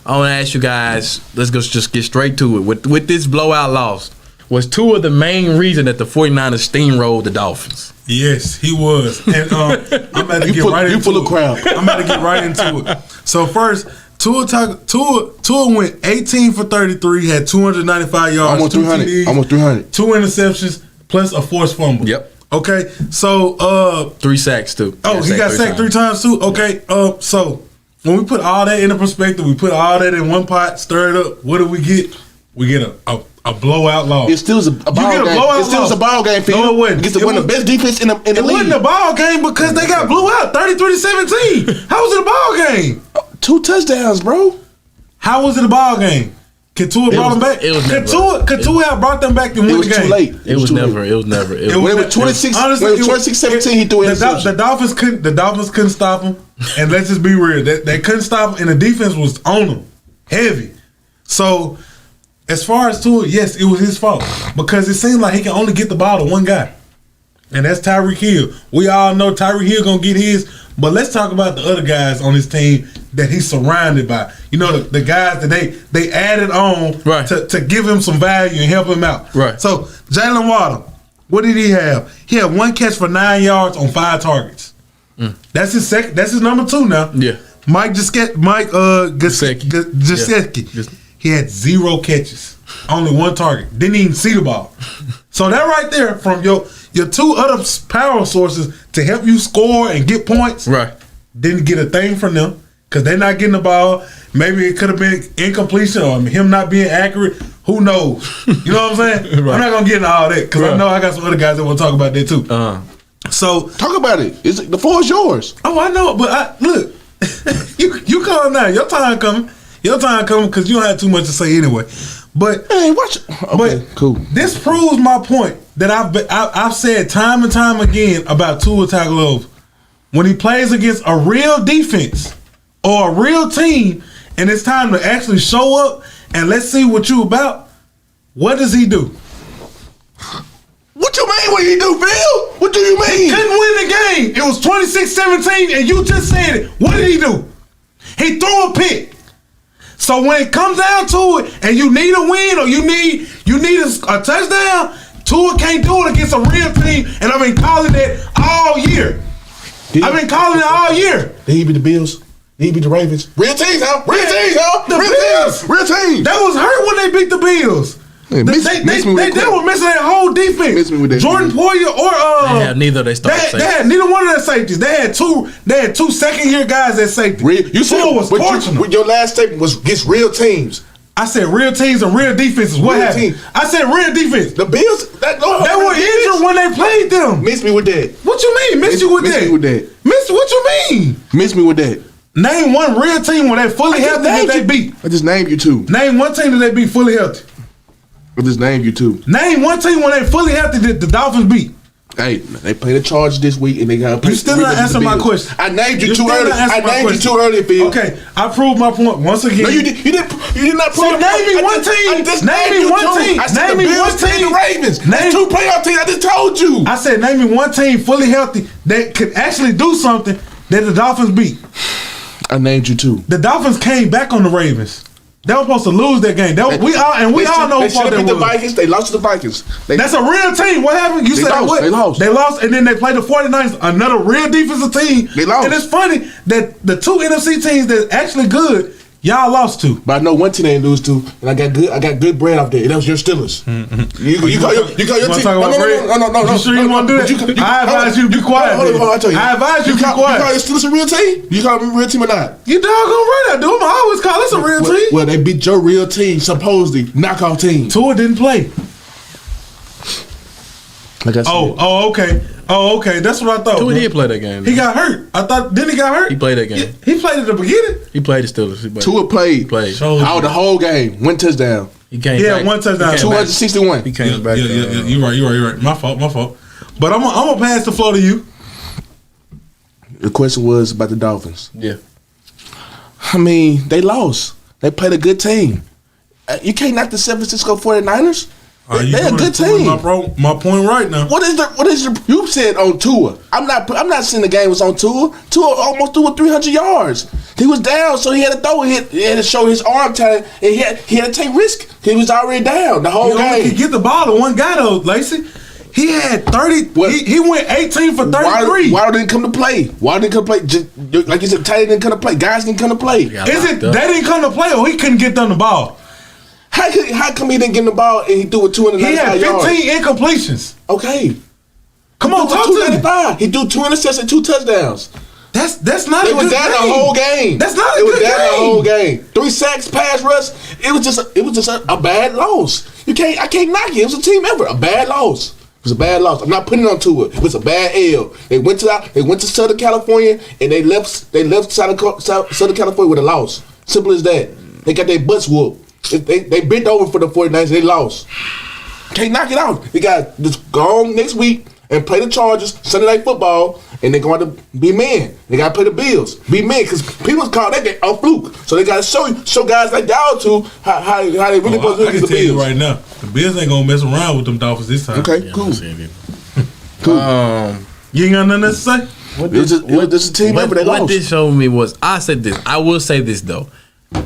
I want to ask you guys, let's go just get straight to it. With this blowout loss, was Tua the main reason that the 49ers steamrolled the Dolphins? Yes, he was. And I'm about to get right into it. I'm about to get right into it. So first, Tua went 18 for 33, had 295 yards, almost 300, TDs, almost 300, 2 interceptions, plus a forced fumble. Yep. Okay, so 3 sacks too. Oh, he got sacked 3 times too. Okay, so when we put all that into perspective, we put all that in one pot, stir it up. What do we get? We get a blowout loss. It still is a ball game. It still is a ball game for you. No, it wasn't. Against one of the best defense in the league. It wasn't a ball game because they got blew out 33-17. How was it a ball game? 2 touchdowns, bro. How was it a ball game? Could Tua brought them back? Could Tua have brought them back and win the game? It was too late. It was never. When it was 26-17, he threw it. The Dolphins couldn't stop him. And let's just be real. They couldn't stop him, and the defense was on him. Heavy. So, as far as Tua, yes, it was his fault. Because it seemed like he can only get the ball to one guy. And that's Tyreek Hill. We all know Tyreek Hill going to get his. But let's talk about the other guys on his team that he's surrounded by. You know, the guys that they added on to give him some value and help him out. Right. So, Jalen Waddle, what did he have? He had 1 catch for 9 yards on 5 targets. That's his second. That's his number 2 now. Yeah. Mike Gesicki. He had 0 catches, only 1 target. Didn't even see the ball. So that right there, from your 2 other power sources to help you score and get points, didn't get a thing from them because they're not getting the ball. Maybe it could have been incompletion or him not being accurate. Who knows? You know what I'm saying? I'm not gonna get into all that because I know I got some other guys that want to talk about that too. So talk about it. The floor is yours. Oh, I know, but look, you calm down. Your time coming. Your time coming because you don't have too much to say anyway. But hey, watch. Okay, cool. This proves my point that I've said time and time again about Tua Tagovailoa. When he plays against a real defense or a real team, and it's time to actually show up and let's see what you about. What does he do? What you mean? What did he do, Bill? What do you mean? He couldn't win the game. It was 26-17, and you just said it. What did he do? He threw a pick. So when it comes down to it, and you need a win or you need a touchdown, Tua can't do it against a real team, and I've been calling that all year. I've been calling it all year. Did he beat the Bills? Did he beat the Ravens? Real teams, huh? Real teams, huh? Real teams. That was hurt when they beat the Bills. Hey, they were missing that whole defense. Jordan Poyer or they had neither. They had neither one of their safeties. They had two second-year guys at safety. You said your last statement was against real teams. I said real teams and real defenses. What happened? I said real defense. The Bills they were injured when they played them. Miss me with that. What you mean? Miss you with that? Miss what you mean? Miss me with that. Name one real team when they fully healthy that they beat. I just named you 2. Name one team that they beat fully healthy. I just named you 2. Name one team when they fully healthy that the Dolphins beat. Hey, they play the Chargers this week and they got to play. You still not answering my question. I named you too early. I named you too early, Phil. Okay, I proved my point once again. No, you did not prove so name me one team. Name me one team. I said the Bills and the Ravens. That's 2 playoff teams. I just told you. I said name me one team fully healthy that could actually do something that the Dolphins beat. I named you 2. The Dolphins came back on the Ravens. They were supposed to lose that game. We all know what they beat the Vikings. They lost to the Vikings. That's a real team. What happened? You said what? They lost. They lost, and then they played the 49ers, another real defensive team. They lost. And it's funny that the 2 NFC teams that's actually good, y'all lost to. But I know one team they didn't lose to, and I got good bread off there. And that was your Steelers. You call your team. No. You sure you want to do that? I advise you to be quiet. Hold on, I'll tell you. I advise you to be quiet. You call your Steelers a real team? You call them a real team or not? You doggone right I do. I always call us a real team. Well, they beat your real team, supposedly knockout team. Tua didn't play. Like I said. Oh, okay. That's what I thought. Tua did play that game. He got hurt. I thought. Didn't he got hurt? He played that game. He played at the beginning. He played the Steelers. Tua played. Out the whole game. 1 touchdown. He came back. 1 touchdown. 261. He came back. Yeah. You're right. My fault. But I'm gonna pass the floor to you. The question was about the Dolphins. Yeah. I mean, they lost. They played a good team. You can't knock the San Francisco 49ers. They're a good team. My point right now. What is your? You said on Tua. I'm not saying the game was on Tua. Tua almost threw it 300 yards. He was down, so he had to throw it. He had to show his arm talent, and he had to take risk. He was already down the whole game. He could get the ball to one guy though, Lacey. He had 30. He went 18 for 33. Why didn't come to play? Why didn't come to play? Just, like you said, Teddy didn't come to play. Guys didn't come to play. Is it they didn't come to play or he couldn't get them the ball? How come he didn't get the ball and he threw it 295 yards? He had 15 incompletions. Okay. Come on, talk to me. He threw 2 interceptions and 2 touchdowns. That's not a good game. It was down the whole game. That's not a good game. It was down the whole game. 3 sacks, pass rush. It was just a bad loss. I can't knock it. It was a team effort. A bad loss. It was a bad loss. I'm not putting it on Tua. It was a bad L. They went to Southern California and they left Southern California with a loss. Simple as that. They got their butts whooped. They bent over for the 49ers and they lost. Can't knock it out. They got just go on next week and play the Chargers Sunday Night Football, and they're going to be men. They got to play the Bills. Be men, because people call that game a fluke. So they got to show guys like y'all two how they really supposed to do the Bills. I can tell you right now, the Bills ain't going to mess around with them Dolphins this time. Okay, cool. Cool. You ain't got nothing to say? What this showed me was, I will say this though.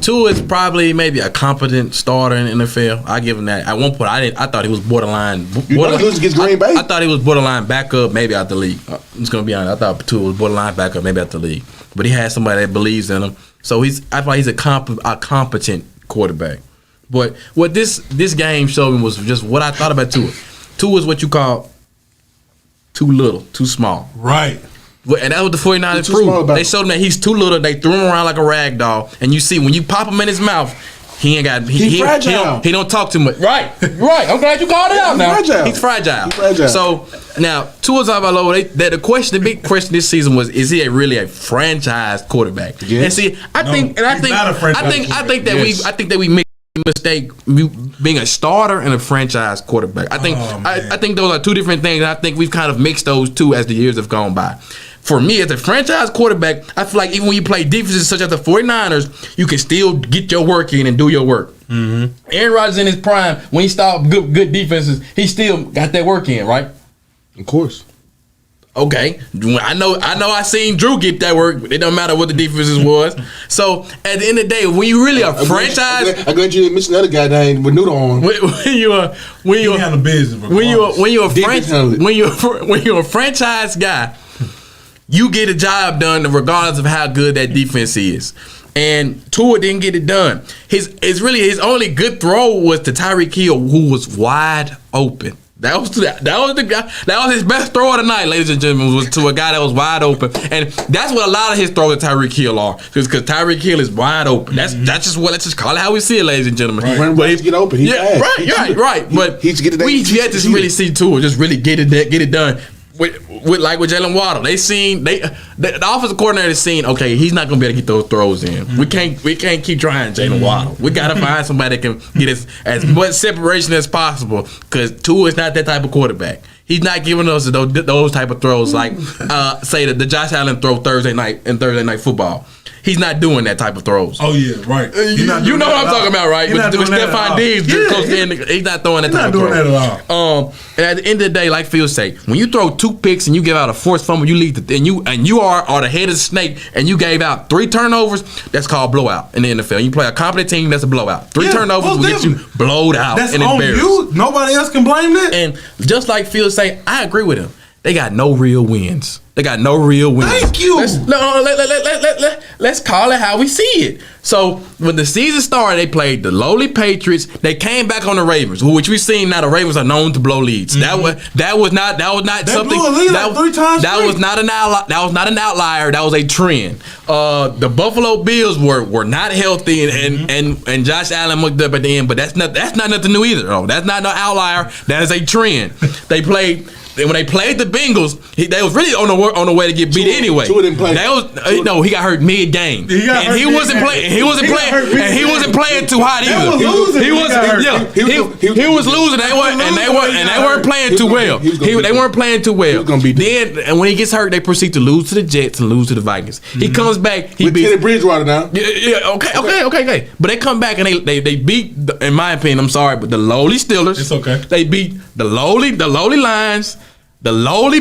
Tua is probably maybe a competent starter in the NFL. I give him that. At one point, I thought he was borderline. Against Green Bay? I thought he was borderline backup, maybe out the league. I'm just gonna be honest. I thought Tua was borderline backup, maybe out the league. But he has somebody that believes in him, so I thought he's a competent quarterback. But what this game showed me was just what I thought about Tua. Tua is what you call too little, too small. Right. And that was the 49ers proved. They showed him that he's too little. They threw him around like a rag doll. And you see, when you pop him in his mouth, he don't talk too much. Right. I'm glad you called it out now. He's fragile. So now, Tua Tagovailoa, the big question this season was: is he really a franchise quarterback? Yes. And see, I think that we make a mistake being a starter and a franchise quarterback. I think those are two different things. And I think we've kind of mixed those two as the years have gone by. For me, as a franchise quarterback, I feel like even when you play defenses such as the 49ers, you can still get your work in and do your work. Mm-hmm. Aaron Rodgers in his prime, when he stopped good defenses, he still got that work in, right? Of course. Okay. I know I seen Drew get that work, but it don't matter what the defenses was. So, at the end of the day, when you really a franchise... I'm glad you didn't mention another guy that ain't with Nudo on. When you're a franchise guy, you get a job done regardless of how good that defense is. And Tua didn't get it done. His only good throw was to Tyreek Hill, who was wide open. That was the guy. That was his best throw of the night, ladies and gentlemen, was to a guy that was wide open. And that's what a lot of his throws to Tyreek Hill are, because Tyreek Hill is wide open. That's just call it how we see it, ladies and gentlemen. Right. When he get open, he's fast. Right. But we yet to really see Tua just really get it done. With Jalen Waddle, the offensive coordinator seen, okay, he's not gonna be able to get those throws in. Mm-hmm. We can't keep trying Jalen Waddle. We gotta find somebody that can get as much separation as possible, because Tua is not that type of quarterback. He's not giving us those type of throws like say the Josh Allen throw Thursday night Football. He's not doing that type of throws. Oh yeah, right. You know what I'm talking about, right? With Stephon Diggs close to end, he's not throwing that type of throw. He's not doing that at all. And at the end of the day, like Phil say, when you throw 2 picks and you give out a forced fumble, you lead and you are the head of the snake, and you gave out 3 turnovers, that's called blowout in the NFL. You play a competent team, that's a blowout. 3 turnovers will get you blowed out. That's and on you. Nobody else can blame that. And just like Phil say, I agree with him. They got no real wins. Thank you. Let's call it how we see it. So when the season started, they played the lowly Patriots. They came back on the Ravens, which we've seen now. The Ravens are known to blow leads. Mm-hmm. That was not something. Blew a lead like 3 times. That was not an outlier. That was a trend. The Buffalo Bills were not healthy, and Josh Allen looked up at the end. But that's not nothing new either. Oh, that's not no outlier. That is a trend. They played when they played the Bengals, they was really on the way to get beat anyway. Tua didn't play. No, he got hurt mid game, and he wasn't playing. He wasn't playing too hot either. He was losing. They weren't playing too well. They weren't playing too well. Then, and when he gets hurt, they proceed to lose to the Jets and lose to the Vikings. He comes back. He beats Teddy Bridgewater now. Yeah. Okay. But they come back and they beat. In my opinion, I'm sorry, but the lowly Steelers. It's okay. They beat the lowly Lions, the lowly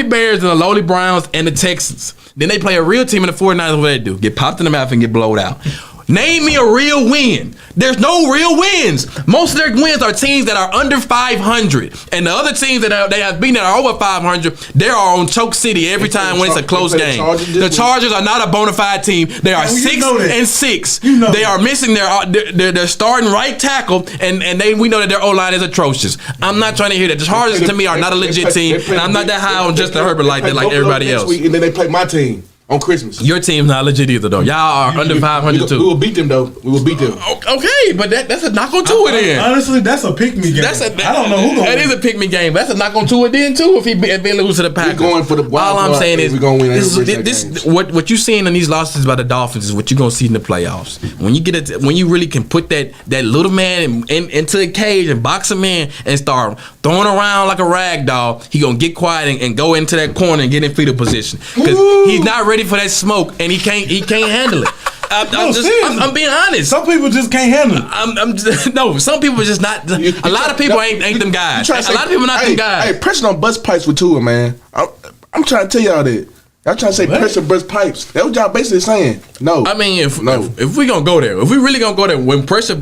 Bears, and the lowly Browns and the Texans. Then they play a real team in the 49ers. What they do? Get popped in the mouth and get blowed out. Name me a real win. There's no real wins. Most of their wins are teams that are under 500. And the other teams that they have beaten that are over 500, they are on choke city every time when it's a close game. The Chargers are not a bona fide team. They are 6-6. They are missing their starting right tackle, and we know that their O-line is atrocious. I'm not trying to hear that. The Chargers to me are not a legit team, and I'm not that high on Justin Herbert like everybody else. And then they play my team on Christmas. Your team's not legit either, though. Y'all are under 500 too. We will beat them, though. We will beat them. Okay, but that's a knock on Tua then. Honestly, that's a pick me game. I don't know who. That is a pick me game. That's a knock on Tua then too. If they lose to the Packers, we're going for the wild all I'm saying is we're gonna win this. What you seeing in these losses by the Dolphins is what you're gonna see in the playoffs. When you really can put that little man into a cage and box him in and start throwing around like a rag doll, he gonna get quiet and go into that corner and get in fetal position because he's not ready for that smoke. And he can't handle it. I'm being honest. Some people just can't handle it. Some people just not. A lot of people ain't them guys. A lot of people not them guys. Hey, pressing on bust pipes with Tua, man. I'm trying to tell y'all that. Y'all trying to say pressure bust pipes. That's what y'all basically saying. No. I mean, if we gonna go there, if we really gonna go there, when pressure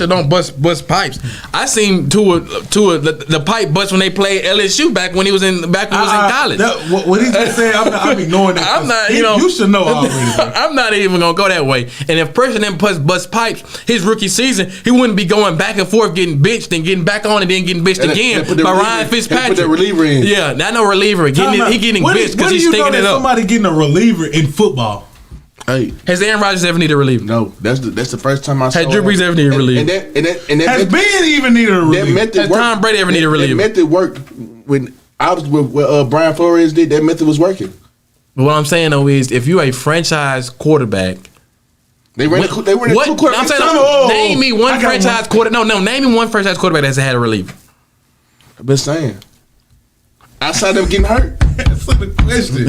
don't bust pipes, I seen Tua the pipe bust when they played LSU back when he was in college. What he just said, I'm ignoring that. I'm not. You should know already. I'm not even gonna go that way. And if pressure didn't bust pipes, his rookie season, he wouldn't be going back and forth, getting benched and getting back on and then getting benched again by Ryan Fitzpatrick. Put the reliever in. Yeah, not no reliever. He getting benched because he's sticking it up. Somebody getting a reliever in football. Hey, has Aaron Rodgers ever needed a reliever? No, that's the first time I saw. Has Drew Brees ever needed a reliever? Has Ben even needed a reliever? Has Tom Brady ever needed a reliever? That method worked when I was with Brian Flores did. That method was working. But what I'm saying though is, if you're a franchise quarterback, they ran two quarterbacks. I'm saying, name me one franchise quarterback. No, name me one franchise quarterback that's had a reliever. I've been saying. Outside them getting hurt. Answer the question.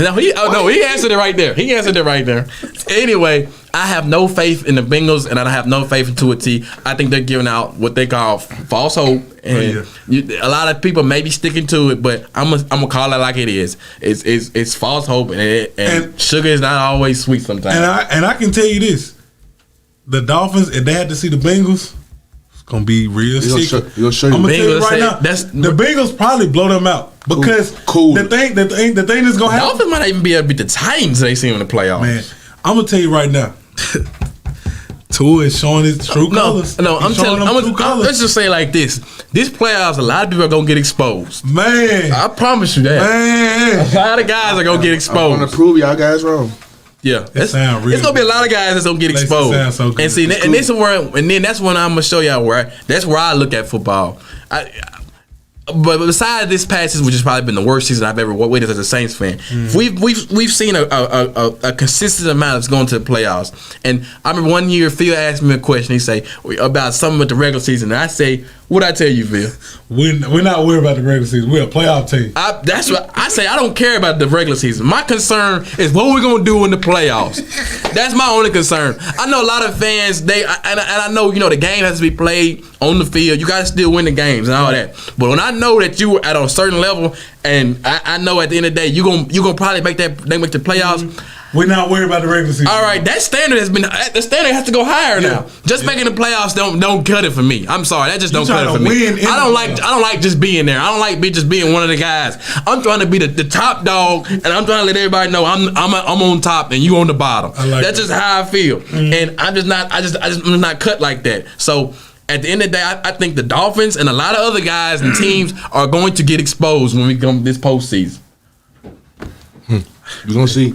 He answered it right there. Anyway, I have no faith in the Bengals, and I have no faith in Tua T. I think they're giving out what they call false hope, and a lot of people may be sticking to it, but I'm gonna call it like it is. It's false hope, and sugar is not always sweet sometimes. And I can tell you this: the Dolphins, if they had to see the Bengals, it's gonna be real sick. I'm gonna tell you right now, the Bengals probably blow them out. Because the thing that's gonna happen, Dolphins might even be able to beat the Titans. They see them in the playoffs. Man, I'm gonna tell you right now, Tua is showing his true colors. Let's just say it like this: this playoffs, a lot of people are gonna get exposed. Man, I promise you that. Man, a lot of guys are gonna get exposed. I'm gonna prove y'all guys wrong. Yeah, it's gonna be a lot of guys that's gonna get exposed. So and see, and then that's when I'm gonna show y'all that's where I look at football. But besides this past season, which has probably been the worst season I've ever witnessed as a Saints fan, we've seen a consistent amount that's going to the playoffs. And I remember one year Phil asked me a question. He say about something with the regular season, and I say, "What'd I tell you, Phil? We're not worried about the regular season. We're a playoff team." That's what I say. I don't care about the regular season. My concern is what we're gonna do in the playoffs. That's my only concern. I know a lot of fans. And I know the game has to be played on the field. You got to still win the games and all that. But when I know that you are at a certain level, and I know at the end of the day you gonna probably make the playoffs. We're not worried about the regular season. All right, that standard has to go higher now. Just making the playoffs don't cut it for me. I'm sorry, that just don't cut it for me. I don't like just being there. I don't like just being one of the guys. I'm trying to be the top dog, and I'm trying to let everybody know I'm on top and you on the bottom. That's just how I feel, and I'm not cut like that. So. At the end of the day, I think the Dolphins and a lot of other guys and teams are going to get exposed when we come this postseason. You're gonna see.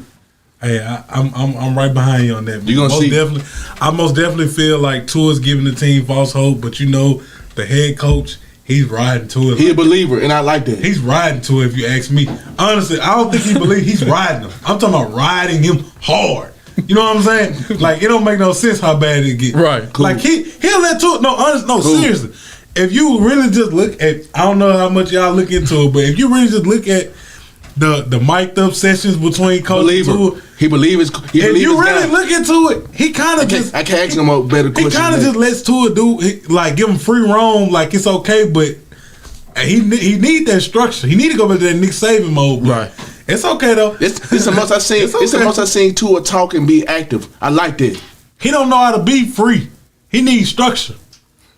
Hey, I'm right behind you on that. You gonna see? I most definitely feel like Tua's giving the team false hope, but the head coach, He's riding to it. He a believer, and I like that. He's riding to it, if you ask me. Honestly, I don't think he believes. He's riding him. I'm talking about riding him hard. You know what I'm saying? Like, it don't make no sense how bad it gets. Right. Cool. Like, he'll let to it. No, seriously. If you really just look at, I don't know how much y'all look into it, but if you really just look at the mic'd up sessions between Coach and Tua, he believes. If you really look into it, he kind of just. I can't ask him a better question. He kind of just lets Tua give him free roam, like it's okay, but he need that structure. He need to go back to that Nick Saban mode. Right. It's okay though. It's the most I seen. It's the most I seen Tua talk and be active. I like that. He don't know how to be free. He needs structure.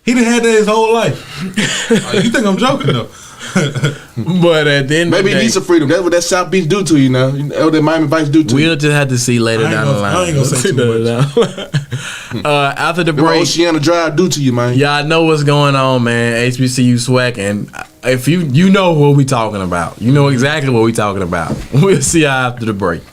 He done had that his whole life. You think I'm joking though? But at the end maybe of the he needs some freedom. That's what that South Beach do to you now. You know what that Miami Vice do to you. We'll just have to see later down the line. I ain't gonna say too much. After the What break, Oceana Drive do to you, man. y'all know what's going on, man. HBCU swag, and if you know what we talking about, you know exactly what we talking about. We'll see y'all after the break.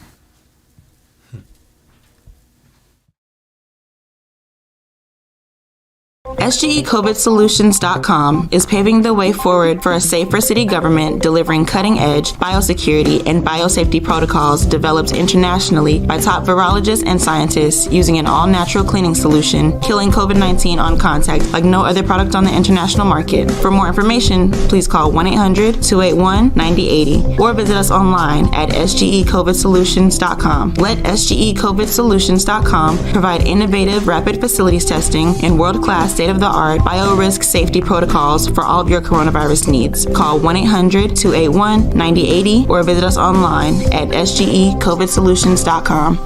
SGECOVIDsolutions.com is paving the way forward for a safer city government, delivering cutting-edge biosecurity and biosafety protocols developed internationally by top virologists and scientists using an all-natural cleaning solution, killing COVID-19 on contact like no other product on the international market. For more information, please call 1-800-281-9080 or visit us online at SGECOVIDsolutions.com. Let SGECOVIDsolutions.com provide innovative rapid facilities testing and world-class state-of-the-art biorisk safety protocols for all of your coronavirus needs. Call 1-800-281-9080 or visit us online at SGECOVIDsolutions.com.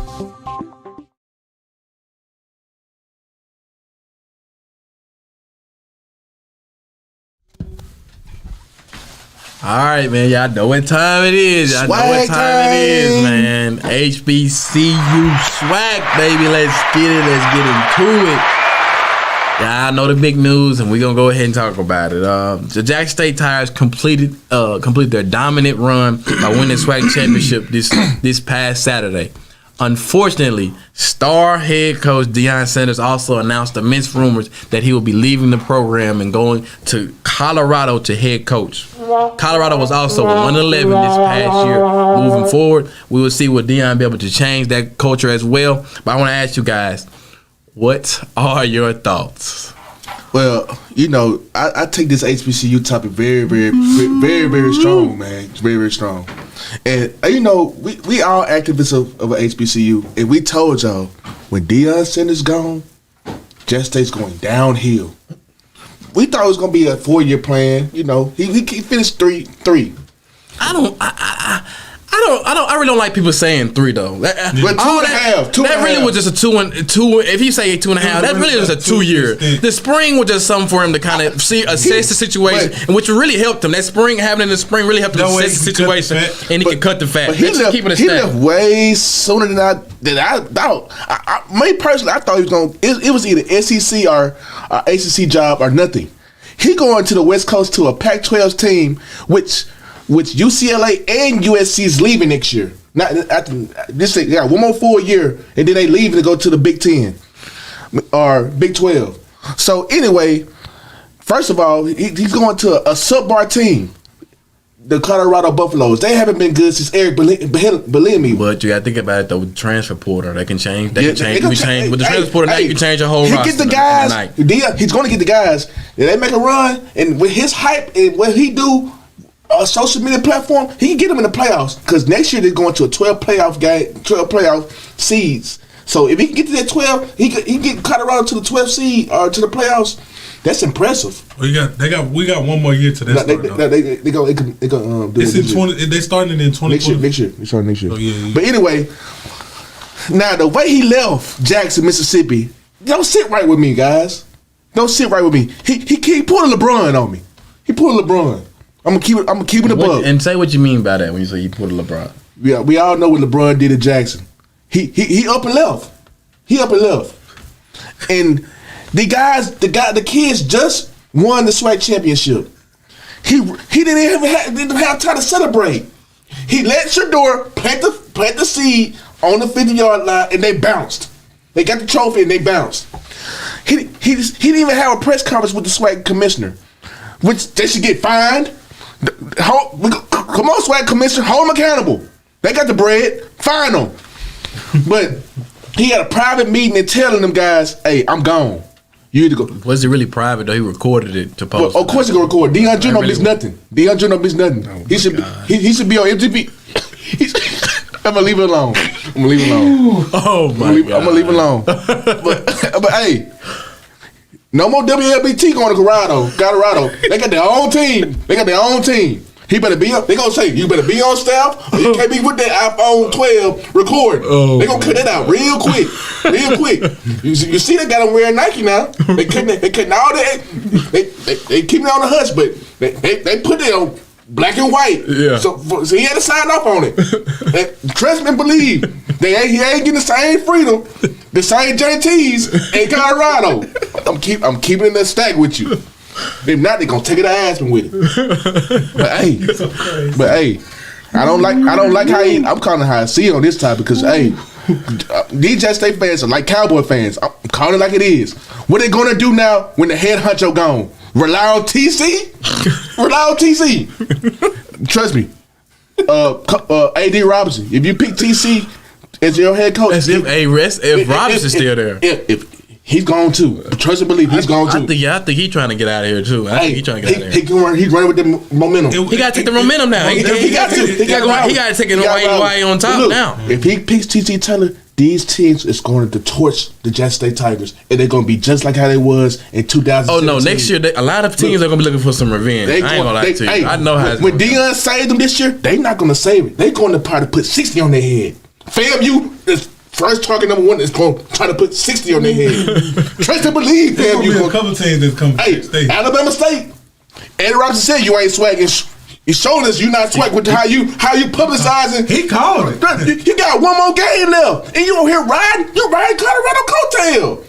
All right, man. Y'all know what time it is. Y'all know what time it is, man. HBCU swag, baby. Let's get it. Let's get into it. Y'all know the big news, and we're going to go ahead and talk about it. The Jackson State Tigers completed their dominant run by winning the SWAC championship this past Saturday. Unfortunately, star head coach Deon Sanders also announced immense rumors that he will be leaving the program and going to Colorado to head coach. Colorado was also 1-11 this past year. Moving forward, we will see what Deon be able to change that culture as well. But I want to ask you guys, what are your thoughts? Well, you know, I take this HBCU topic very, very, very, very strong, man. It's very, very strong. And, you know, we all activists of an HBCU, and we told y'all, when Deon Sanders gone, Jackson State's going downhill. We thought it was going to be a 4-year plan. You know, he finished 3. I really don't like people saying 3 though. But 2.5. That really was just a 2. If you say 2.5, that really was a 2-year. The spring was just something for him to kind of assess the situation, and which really helped him. That spring happening in the spring really helped him assess the situation, and he could cut the fat. But he left way sooner than I thought. Me personally, I thought he was going. It was either SEC or ACC job or nothing. He going to the West Coast to a Pac-12 team, which UCLA and USC is leaving next year. Not after this, they got one more full year, and then they leave to go to the Big 10 or Big 12. So anyway, first of all, he's going to a sub-bar team, the Colorado Buffaloes. They haven't been good since Eric Bellamy. But you got to think about it though. With the transfer portal, they can change. They can change. With the transfer portal, now you can change your whole roster. He get the guys. He's going to get the guys. And they make a run, and with his hype and what he do. A social media platform, he can get them in the playoffs because next year they're going to a 12 playoff seeds. So if he can get to that 12, he can get Colorado to the 12 seed or to the playoffs. That's impressive. We got one more year to that. They go do it's in 20. They starting in 2020. Next year. They starting next year. Oh, yeah. But anyway, now the way he left Jackson, Mississippi, don't sit right with me, guys. Don't sit right with me. He pulled a LeBron on me. He pulled a LeBron. I'm gonna keep it above. And say what you mean by that when you say he pulled a LeBron. Yeah, we all know what LeBron did at Jackson. He up and left. And the kids just won the SWAC championship. He didn't have time to celebrate. He let Shador plant the seed on the 50-yard line, and they bounced. They got the trophy and they bounced. He didn't even have a press conference with the SWAC commissioner. which they should get fined. Come on, swag commissioner, hold them accountable. They got the bread, fine them. But he had a private meeting and telling them guys, "Hey, I'm gone. You need to go." Was it really private though? He recorded it to post. Well, of course he gonna record. Deon Jr. don't miss nothing. Deon Jr. don't miss nothing. Oh, he should be on MTV. I'm gonna leave it alone. Oh my God. I'm gonna leave it alone. But hey, no more WLBT going to Colorado. They got their own team. He better be up. They gonna say you better be on staff, or you can't be with that iPhone 12 recording. They gonna cut that out real quick. You see, they got them wearing Nike now. They cutting all that. They keeping it on the hush, but they put it on black and white. Yeah. So he had to sign off on it. And trust me and believe, he ain't getting the same freedom, the same JTs in Colorado. I'm keeping it in that stack with you. If not, they gonna take it to Aspen with it. But hey, I don't like how I'm calling it how I see it on this topic because these Jet State fans are like Cowboy fans. I'm calling it like it is. What they gonna do now when the head honcho gone? Rely on TC? Trust me. AD Robinson. If you pick TC as your head coach, as if Robinson's still there. If he's gone too. Trust and believe, he's gone too. I think he's trying to get out of here too. I think he's trying to get out of here. He's running with the momentum. He got to take the momentum now. He got to take it while on top now. If he picks TC Taylor, these teams is going to torch the Jet State Tigers, and they're going to be just like how they was in 2017. Oh no, next year a lot of teams are going to be looking for some revenge. I ain't going to lie to you. I know how. When Deon saved them this year, they not going to save it. They're going to try to put 60 on their head. FAMU is first target number one is going to try to put 60 on their head. Trust and believe, FAMU. There's a couple teams that's coming. Hey, Alabama State. Eddie Robinson said you ain't swagging. He showed us you not swag with how you publicizing. He called it. You got one more game left, and you over here riding Colorado coattail.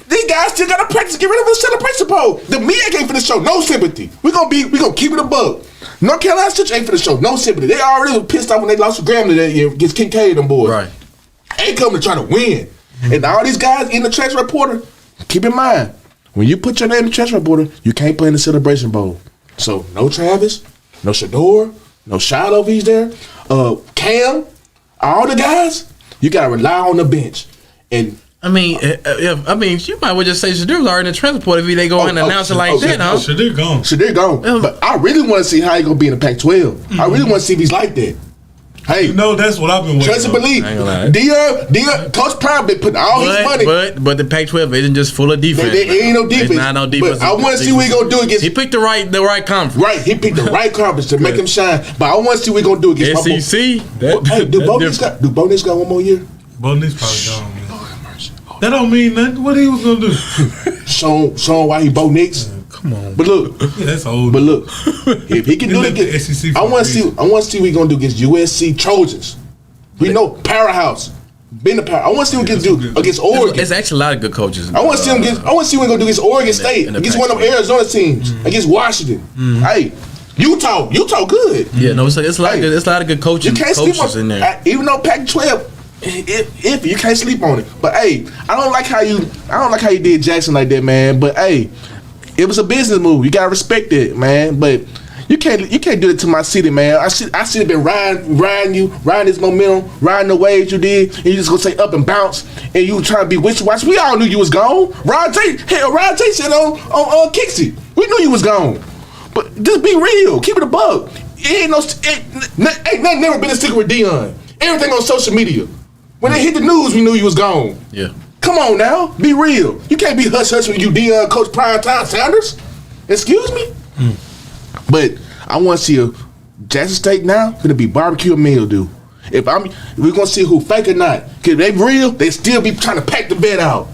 These guys still got to practice, get rid of the celebration pole. The MEAC ain't for the show, no sympathy. We gonna keep it a buck. North Carolina State ain't for the show, no sympathy. They already was pissed off when they lost to Grambling that year against Kincaid and boys. Right. They come to try to win, and all these guys in the transfer reporter. Keep in mind, when you put your name in the transfer reporter, you can't play in the celebration bowl. So no Travis. No Shador, no Shiloh, he's there. Cam, all the guys, you gotta rely on the bench. And you might well just say Shador's already in the transport if they go in and announce it like that, huh? Shador gone. Shador gone. But I really want to see how he gonna be in the Pac-12. Mm-hmm. I really want to see if he's like that. Hey, that's what I've been waiting. Trust and believe. Deon, Coach Prime been putting all his money. But the Pac-12 isn't just full of defense. There ain't no defense. It's not no defense. But I want to see what he gonna do against. He picked the right conference. Right, he picked the right conference to make him shine. But I want to see what he gonna do against SEC. Do Bo Nix got one more year? Bo Nix probably gone. That don't mean nothing. What he was gonna do? Show why he Bo Nix. Come on, but look, that's old. But look, if he can do it against SEC, I want to see what we gonna do against USC Trojans. We know powerhouse, been a power. I want to see what he can do against Oregon. There's actually a lot of good coaches. I want to see him against. I want to see what he's gonna do against Oregon State, against one of them Arizona teams, against Washington. Hey, Utah good. Yeah, no, it's a lot of good coaches. You can't sleep on in there. Even though Pac-12. If you can't sleep on it, but hey, I don't like how you did Jackson like that, man. But hey, it was a business move. You gotta respect it, man. But you can't do it to my city, man. I should have been riding this momentum, riding the waves you did, and you just gonna say up and bounce, and you trying to be wishy-washy. We all knew you was gone. Ron J said on Kixie, we knew you was gone. But just be real, keep it a bug. Ain't nothing never been a secret with Deon. Everything on social media. When they hit the news, we knew you was gone. Yeah. Come on now, be real. You can't be hush when you Deon Coach Primetime Sanders. Excuse me? But I want to see a Jackson State now gonna be barbecue and mildew. We're gonna see who fake or not. Cause if they real, they still be trying to pack the bed out.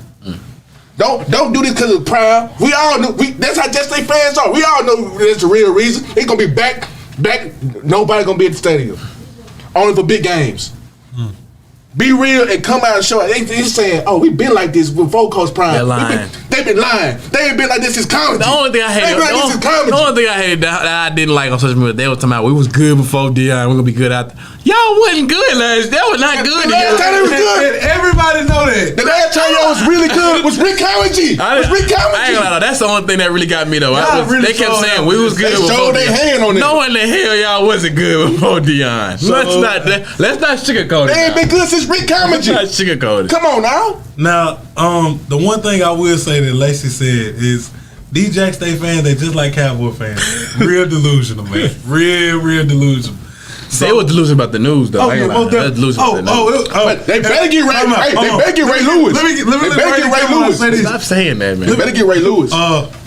Don't do this because of Prime. We all know. That's how Jackson State fans are. We all know that's the real reason. They gonna be back. Nobody gonna be at the stadium. Only for big games. Be real and come out and show it. They saying, "Oh, we been like this before Coach Prime." They're lying. They they been lying. They ain't been like this is comedy. The only thing I hated, that I didn't like on social media, they were talking about we was good before Deon, we're gonna be good after. Y'all wasn't good last. That was not good. The last time it was good. Everybody know that. The last time y'all was really good was Rick Comedy. I ain't gonna lie, that's the only thing that really got me though. They kept saying we was good. They showed their hand on it. No in the hell y'all wasn't good before Deon. Let's not sugarcoat it. They ain't been good since Rick Comedy. Let's not sugarcoat it. Come on now. Now, the one thing I will say that Lacey said is these Jack State fans, they just like Cowboy fans. Real delusional, man. Real delusional. So, they were delusional about the news, though. They better get Ray. They better get Ray Lewis. They better get Ray Lewis. Stop saying that, man. They better get Ray Lewis.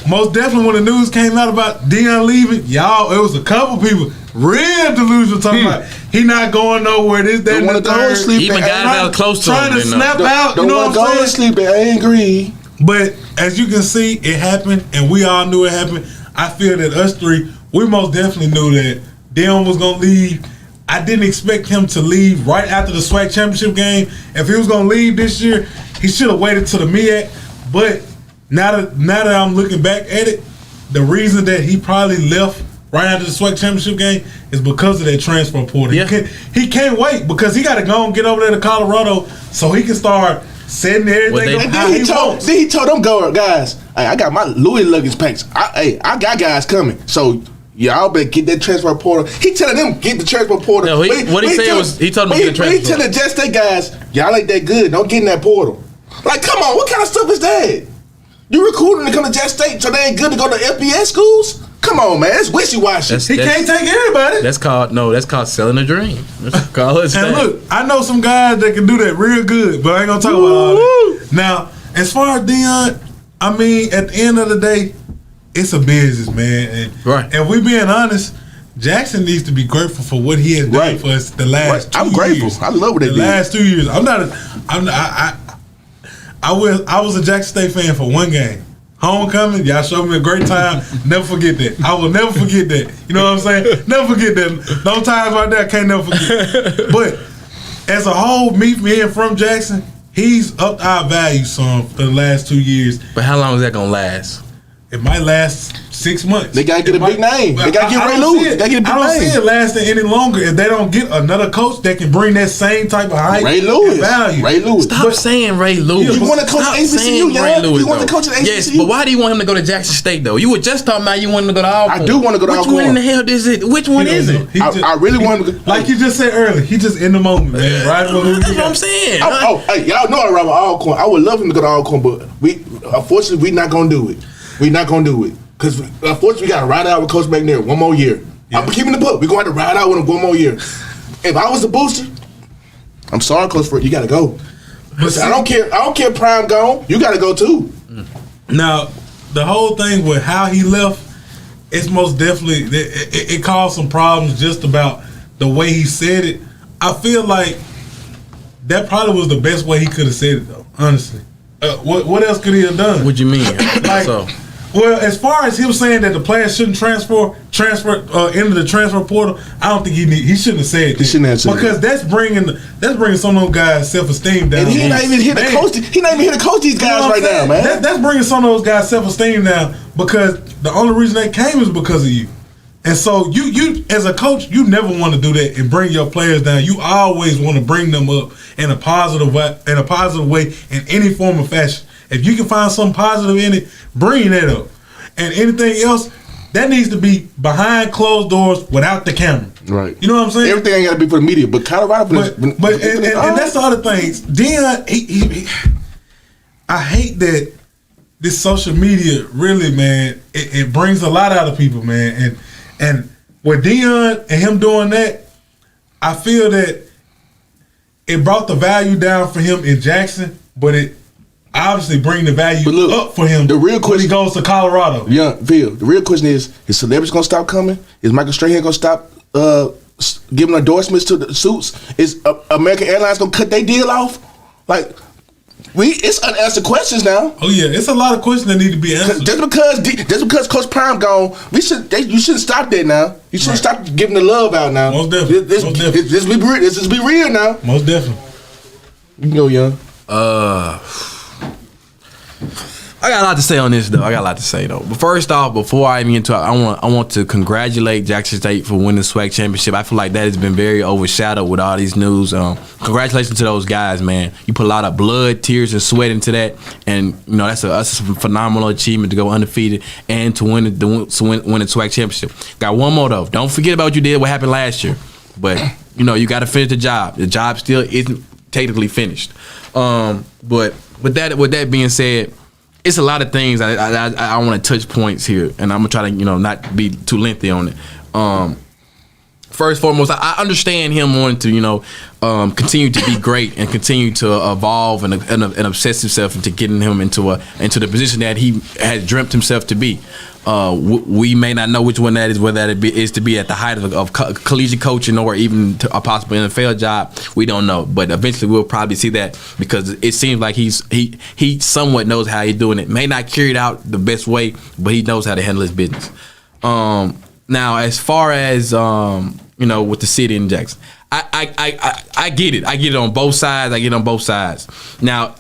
Most definitely when the news came out about Deon leaving, y'all, it was a couple people real delusional talking about he not going nowhere. This, that, and the third. Even guys that were close to him. Trying to snap out. Don't want to go to sleep at angry. But as you can see, it happened, and we all knew it happened. I feel that us three, we most definitely knew that Deon was going to leave. I didn't expect him to leave right after the SWAC championship game. If he was going to leave this year, he should have waited till the MEAC. But now that I'm looking back at it, the reason that he probably left right after the SWAC championship game is because of that transfer portal. Yeah. He can't wait because he got to go and get over there to Colorado so he can start setting everything up how he wants. Then he told them guys, hey, I got my Louis luggage packs. I got guys coming. So y'all better get that transfer portal. He telling them get the transfer portal. No, what he said was he told them to get the transfer portal. He telling Just State guys, y'all ain't that good. Don't get in that portal. Like, come on, what kind of stuff is that? You recruiting to come to Just State so they ain't good to go to FBS schools? Come on, man, it's wishy-washy. He can't take everybody. That's called selling a dream. And look, I know some guys that can do that real good, but I ain't gonna talk about all that. Now, as far as Deon, I mean, at the end of the day, it's a business, man. And if we being honest, Jackson needs to be grateful for what he has done for us the last 2 years. I'm grateful. I love what they did. The last 2 years. I was a Jackson State fan for one game. Homecoming, y'all showed me a great time. Never forget that. I will never forget that. You know what I'm saying? Never forget that. Those times right there, I can't never forget. But as a whole, me and from Jackson, he's upped our value some for the last 2 years. But how long is that gonna last? It might last 6 months. They gotta get a big name. They gotta get Ray Lewis. I don't see it lasting any longer if they don't get another coach that can bring that same type of hype and value. Ray Lewis. Stop saying Ray Lewis. You want to coach HBCU, Yuan? You want to coach at HBCU? Yes, but why do you want him to go to Jackson State though? You were just talking about you wanted to go to Alcorn. I do want to go to Alcorn. Which one in the hell is it? Which one is it? I really want to go. Like you just said earlier, he just in the moment, man. Right? That's what I'm saying. Hey, y'all know I ride with Alcorn. I would love him to go to Alcorn, but unfortunately, we're not going to do it. We're not going to do it. Because unfortunately, we got to ride out with Coach McNair one more year. Yeah. I'm keeping the book. We're going to have to ride out with him one more year. If I was the booster, I'm sorry, Coach Fred, you got to go. But I don't care if Prime gone. You got to go too. Now, the whole thing with how he left, it's most definitely, it caused some problems just about the way he said it. I feel like that probably was the best way he could have said it, though, honestly. What else could he have done? What you mean? Well, as far as him saying that the players shouldn't transfer into the transfer portal, I don't think he shouldn't have said that. He shouldn't have said because that's bringing some of those guys' self-esteem down. And he not even here to coach. He not even here to coach these guys right now, man. That's bringing some of those guys' self-esteem down because the only reason they came is because of you. And so you as a coach, you never want to do that and bring your players down. You always want to bring them up in a positive way in any form or fashion. If you can find something positive in it, bring that up. And anything else, that needs to be behind closed doors without the camera. Right. You know what I'm saying? Everything ain't got to be for the media, but Colorado. And that's the other things. Deon, I hate that this social media really, man, it brings a lot out of people, man. And with Deon and him doing that, I feel that it brought the value down for him in Jackson, but it obviously bring the value up for him. The real question, when he goes to Colorado. Yeah, Phil. The real question is celebrities gonna stop coming? Is Michael Strahan gonna stop giving endorsements to the suits? Is American Airlines gonna cut their deal off? Like, it's unanswered questions now. Oh yeah, it's a lot of questions that need to be answered. Just because Coach Prime gone, you shouldn't stop that now. You shouldn't stop giving the love out now. Most definitely. This be real now. Most definitely. You can go, Young. I got a lot to say on this, though. But first off, before I even get into it, I want to congratulate Jackson State for winning the SWAC championship. I feel like that has been very overshadowed with all these news. Congratulations to those guys, man. You put a lot of blood, tears, and sweat into that, and that's a phenomenal achievement to go undefeated and to win the SWAC championship. Got one more though. Don't forget about what you did, what happened last year. But you got to finish the job. The job still isn't technically finished. But with that being said, it's a lot of things I want to touch points here, and I'm gonna try to not be too lengthy on it. First and foremost, I understand him wanting to continue to be great and continue to evolve and obsess himself into getting him into the position that he has dreamt himself to be. We may not know which one that is, whether that is to be at the height of collegiate coaching or even to a possible NFL job. We don't know, but eventually we'll probably see that, because it seems like he somewhat knows how he's doing it. May not carry it out the best way, but he knows how to handle his business. Now, as far as with the city in Jackson, I get it. I get it on both sides. Now,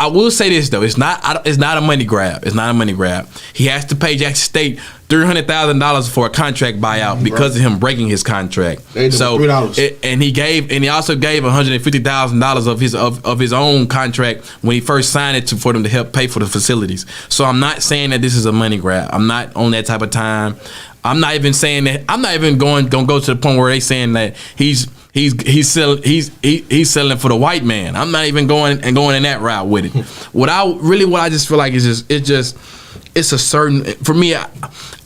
I will say this though: it's not a money grab. He has to pay Jackson State $300,000 for a contract buyout because of him breaking his contract. So, and he also gave $150,000 of his own contract when he first signed it for them to help pay for the facilities. So I'm not saying that this is a money grab. I'm not on that type of time. I'm not even saying that. I'm not even going to go to the point where they saying that he's selling for the white man. I'm not even going in that route with it. What I just feel like is it's a certain, for me, I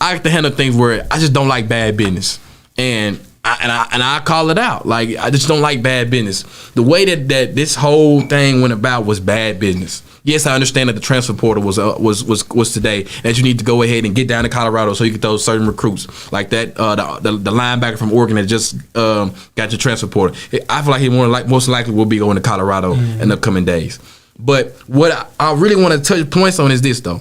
have to handle things where I just don't like bad business, and I call it out. Like, I just don't like bad business. The way that this whole thing went about was bad business. Yes, I understand that the transfer portal was today, that you need to go ahead and get down to Colorado so you can throw certain recruits like that. The linebacker from Oregon that just got your transfer portal. I feel like he most likely will be going to Colorado in the coming days. But what I really want to touch points on is this though.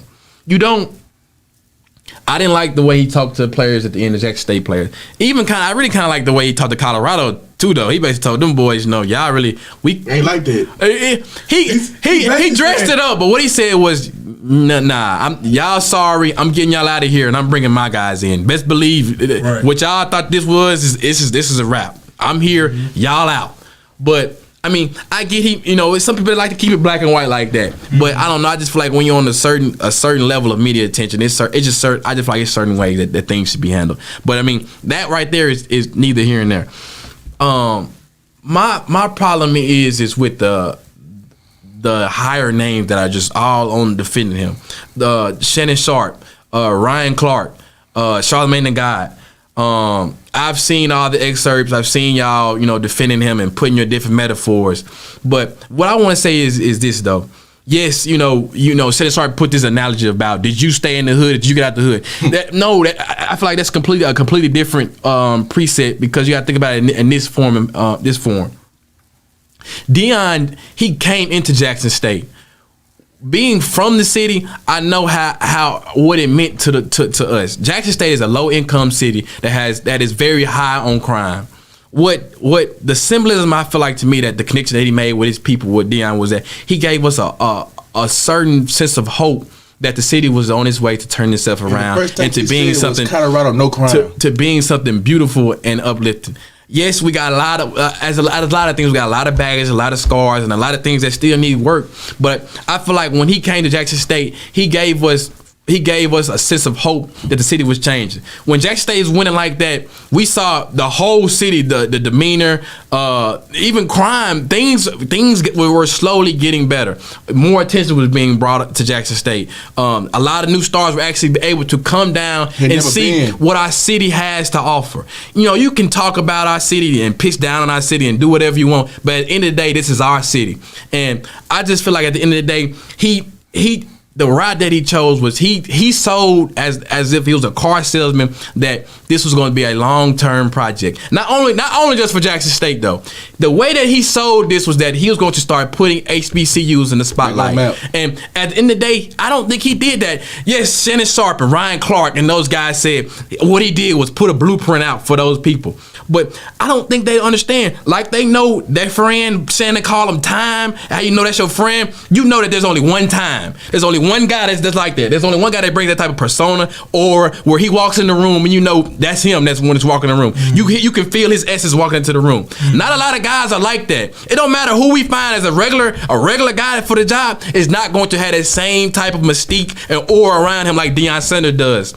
I didn't like the way he talked to players at the end of Jackson State players. I really kind of like the way he talked to Colorado too, though. He basically told them boys, y'all really ain't like that. He dressed it up, but what he said was, nah, y'all sorry, I'm getting y'all out of here and I'm bringing my guys in. Best believe what y'all thought this is a wrap. I'm here, y'all out. But I mean, I get some people like to keep it black and white like that, but I don't know. I just feel like when you're on a certain level of media attention, I just feel like it's certain ways that things should be handled. But I mean, that right there is neither here and there. My problem is with the higher names that are just all on defending him. The Shannon Sharp, Ryan Clark, Charlamagne the God. I've seen all the excerpts. I've seen y'all, defending him and putting your different metaphors. But what I want to say is this though. Yes, Shannon Sharp put this analogy about, did you stay in the hood? Did you get out the hood? I feel like that's a completely different preset, because you got to think about it in this form. Deon, he came into Jackson State. Being from the city, I know what it meant to us. Jackson State is a low income city that is very high on crime. What the symbolism I feel like to me, that the connection that he made with his people with Deon, was that he gave us a certain sense of hope that the city was on its way to turn itself around and to being something Colorado, no crime, to being something beautiful and uplifting. Yes, we got a lot of things. We got a lot of baggage, a lot of scars, and a lot of things that still need work. But I feel like when he came to Jackson State, he gave us a sense of hope that the city was changing. When Jackson State is winning like that, we saw the whole city, the demeanor, even crime, things were slowly getting better. More attention was being brought to Jackson State. A lot of new stars were actually able to come down and see what our city has to offer. You can talk about our city and pitch down on our city and do whatever you want, but at the end of the day, this is our city. And I just feel like at the end of the day, the route that he chose was he sold as if he was a car salesman that this was going to be a long-term project. Not only just for Jackson State though. the way that he sold this was that he was going to start putting HBCUs in the spotlight. And at the end of the day, I don't think he did that. Yes, Shannon Sharp and Ryan Clark and those guys said what he did was put a blueprint out for those people. But I don't think they understand. Like they know their friend, Shannon call him time. How you know that's your friend? You know that there's only one time. There's only one guy that's like that. There's only one guy that brings that type of persona, or where he walks in the room and you know that's him. That's when he's walking in the room. You can feel his essence walking into the room. Not a lot of guys are like that. It don't matter who we find as a regular guy for the job is not going to have that same type of mystique and aura around him like Deon Sanders does.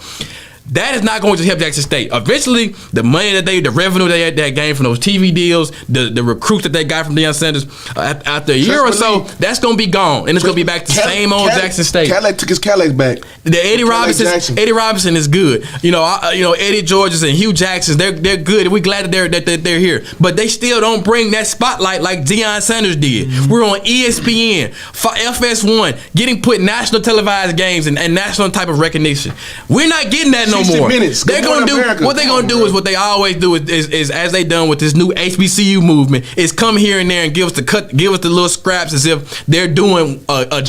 That is not going to help Jackson State. Eventually, the money the revenue they gained from those TV deals, the recruits that they got from Deon Sanders, after a year or so, that's going to be gone, and it's going to be back to same old Jackson State. Cadillac took his Cadillac back. The Eddie Robinson is good. Eddie Georges and Hugh Jacksons, they're good. We're glad that they're here, but they still don't bring that spotlight like Deon Sanders did. We're on ESPN, FS1, getting put national televised games and national type of recognition. We're not getting that no more. They're gonna do what they're gonna do is what they always do is as they done with this new HBCU movement is come here and there and give us the little scraps as if they're doing a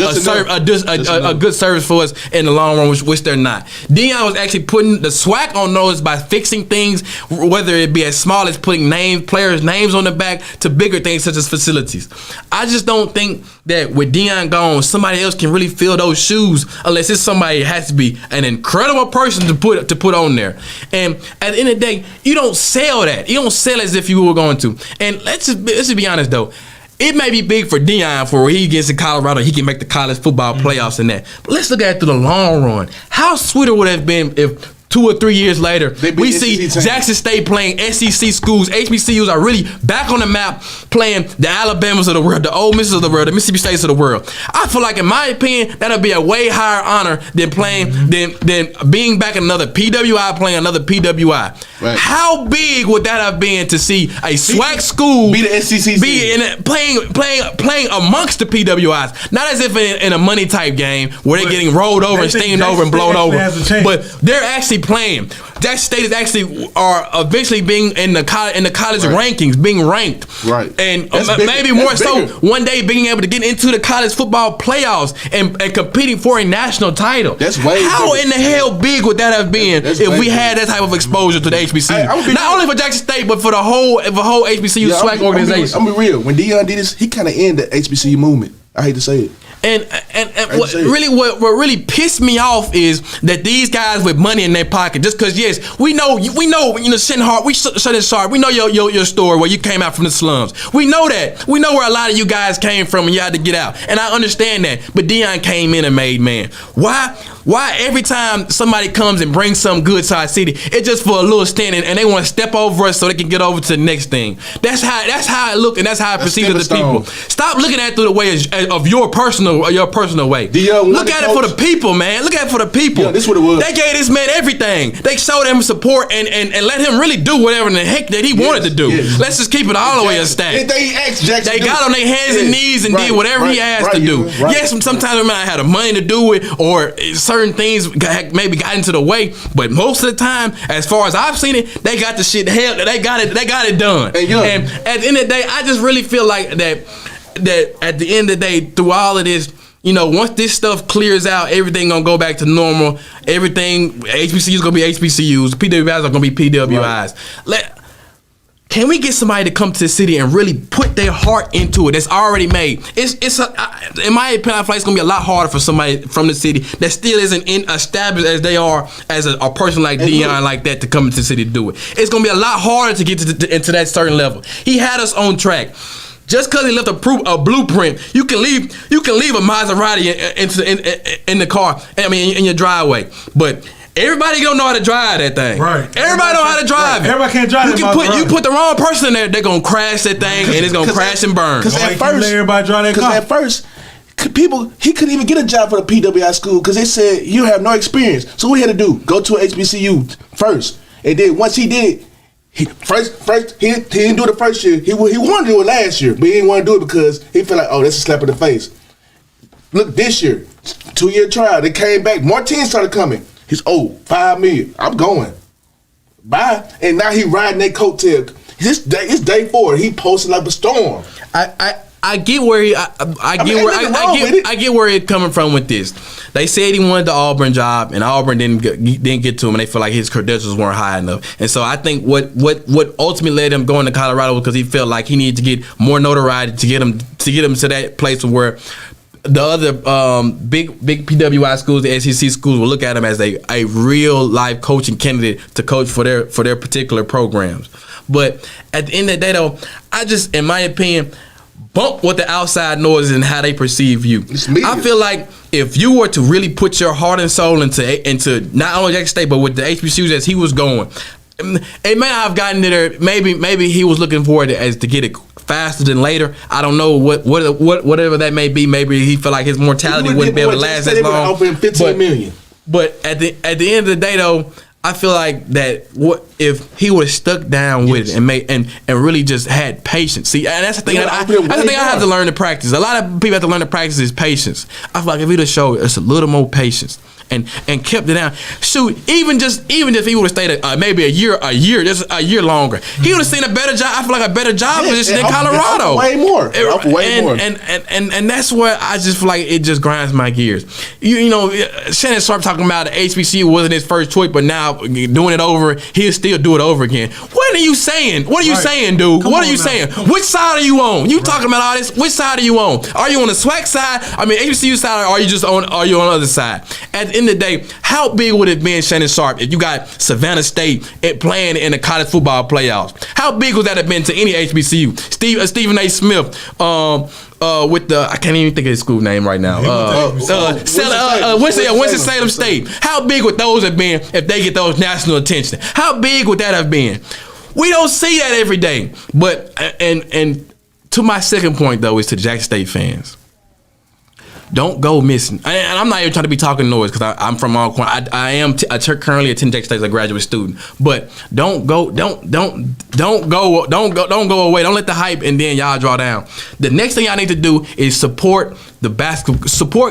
good service for us in the long run, which they're not. Deon was actually putting the swag on those by fixing things, whether it be as small as putting players' names on the back to bigger things such as facilities. I just don't think that with Deon gone, somebody else can really fill those shoes unless it's somebody that has to be an incredible person to put on there. And at the end of the day, you don't sell that. You don't sell as if you were going to. And let's just be honest though. It may be big for Deon for where he gets to Colorado, he can make the college football playoffs and that. But let's look at it through the long run. How sweet it would have been if 2 or 3 years later, we see Jackson State playing SEC schools. HBCUs are really back on the map, playing the Alabamas of the world, the Ole Misses of the world, the Mississippi States of the world. I feel like, in my opinion, that'll be a way higher honor than than being back in another PWI, playing another PWI. Right. How big would that have been to see a SWAC school be the SEC playing amongst the PWIs? Not as if in a money type game where they're getting rolled over and steamed over and blown over, but they're actually playing. Jackson State is actually are eventually being in the college rankings, being ranked, and maybe more so one day being able to get into the college football playoffs and competing for a national title. That's way how bigger. in the hell big would that have been if we had that type of exposure to the HBCU? Not only for Jackson State, but for the whole HBCU SWAC organization. I'm be real. When Deon did this, he kind of ended the HBCU movement. I hate to say it. And what really pissed me off is that these guys with money in their pocket, just because we know Shannon Sharp, we know your story where you came out from the slums. We know that. We know where a lot of you guys came from and you had to get out. And I understand that. But Deon came in and made man. Why every time somebody comes and brings something good to our city, it's just for a little stint and they want to step over us so they can get over to the next thing. That's how it looked and that's how I perceive it to people. Stop looking at it through the way of your personal way. Look at it for the people, man. Look at it for the people. Yeah, this what it was. They gave this man everything. They showed him support and let him really do whatever in the heck that he wanted to do. Yes. Let's just keep it all the way a stack. They got on their hands and knees and did whatever he asked to do. Yes, sometimes we might have had the money to do it or certain things maybe got into the way, but most of the time, as far as I've seen it, they got the shit held. They got it done. And at the end of the day, I just really feel like that at the end of the day, through all of this, once this stuff clears out, everything gonna go back to normal. Everything, HBCUs gonna be HBCUs, PWIs are gonna be PWIs. Can we get somebody to come to the city and really put their heart into it? That's already made. In my opinion, I feel like it's gonna be a lot harder for somebody from the city that still isn't established as they are as a person like Deon like that to come into the city to do it. It's gonna be a lot harder to get into that certain level. He had us on track. Just because he left a blueprint, you can leave a Maserati in the car. In your driveway, but everybody don't know how to drive that thing. Right. Everybody know how to drive it. Everybody can't drive it. You put the wrong person in there, they're gonna crash that thing and it's gonna crash and burn. Because at first, he couldn't even get a job for the PWI school because they said you have no experience. So what he had to do? Go to an HBCU first, and then once he did. He didn't do it the first year. He wanted to do it last year, but he didn't want to do it because he felt like, that's a slap in the face. Look, this year, 2-year trial, they came back. More teams started coming. He's $5 million. I'm going. Bye. And now he riding that coattail. It's day 4. He posted like a storm. I get where I get where it's coming from with this. They said he wanted the Auburn job, and Auburn didn't get to him, and they feel like his credentials weren't high enough. And so I think what ultimately led him going to Colorado was because he felt like he needed to get more notoriety to get him to that place where the other big PWI schools, the SEC schools, will look at him as a real life coaching candidate to coach for their particular programs. But at the end of the day, though, I just, in my opinion, bump with the outside noise and how they perceive you. I feel like if you were to really put your heart and soul into not only Jackson State but with the HBCUs as he was going, it may not have gotten there. Maybe he was looking forward to get it faster than later. I don't know whatever that may be. Maybe he felt like his mortality wouldn't be able to last as long. $15 million. But at the end of the day, though, I feel like that if he would have stuck down with it and really just had patience. See, and that's the thing. I have to learn to practice. A lot of people have to learn to practice is patience. I feel like if he'd have showed us a little more patience and kept it down, shoot, even if he would have stayed maybe a year longer, he would have seen a better job. I feel like a better job position in Colorado. Way more. And that's where I just feel like it just grinds my gears. You know, Shannon Sharp talking about the HBCU wasn't his first choice, but now doing it over, he'll still do it over again. What are you saying? What are you saying, dude? What are you saying? Which side are you on? You talking about all this? Which side are you on? Are you on the SWAC side? I mean, HBCU side, or are you on the other side? At the end of the day, how big would it have been, Shannon Sharp, if you got Savannah State playing in the college football playoffs? How big would that have been to any HBCU? Stephen A. Smith, with the, I can't even think of his school name right now. Winston-Salem State. How big would those have been if they get those national attention? How big would that have been? We don't see that every day. But and to my second point though is to Jackson State fans. Don't go missing. And I'm not even trying to be talking noise because I'm from all corners. I am currently attending Jackson State as a graduate student. But don't go away. Don't let the hype and then y'all draw down. The next thing y'all need to do is support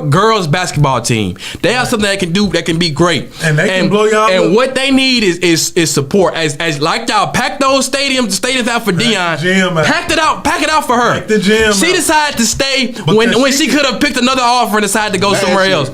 girls basketball team. They have something that can do that can be great. And they can blow y'all And up. what they need is support. As like y'all pack those stadiums out for Deon. Pack it out for her. Pack the gym she out. decided to stay when she could have picked another offer and decided to go somewhere else.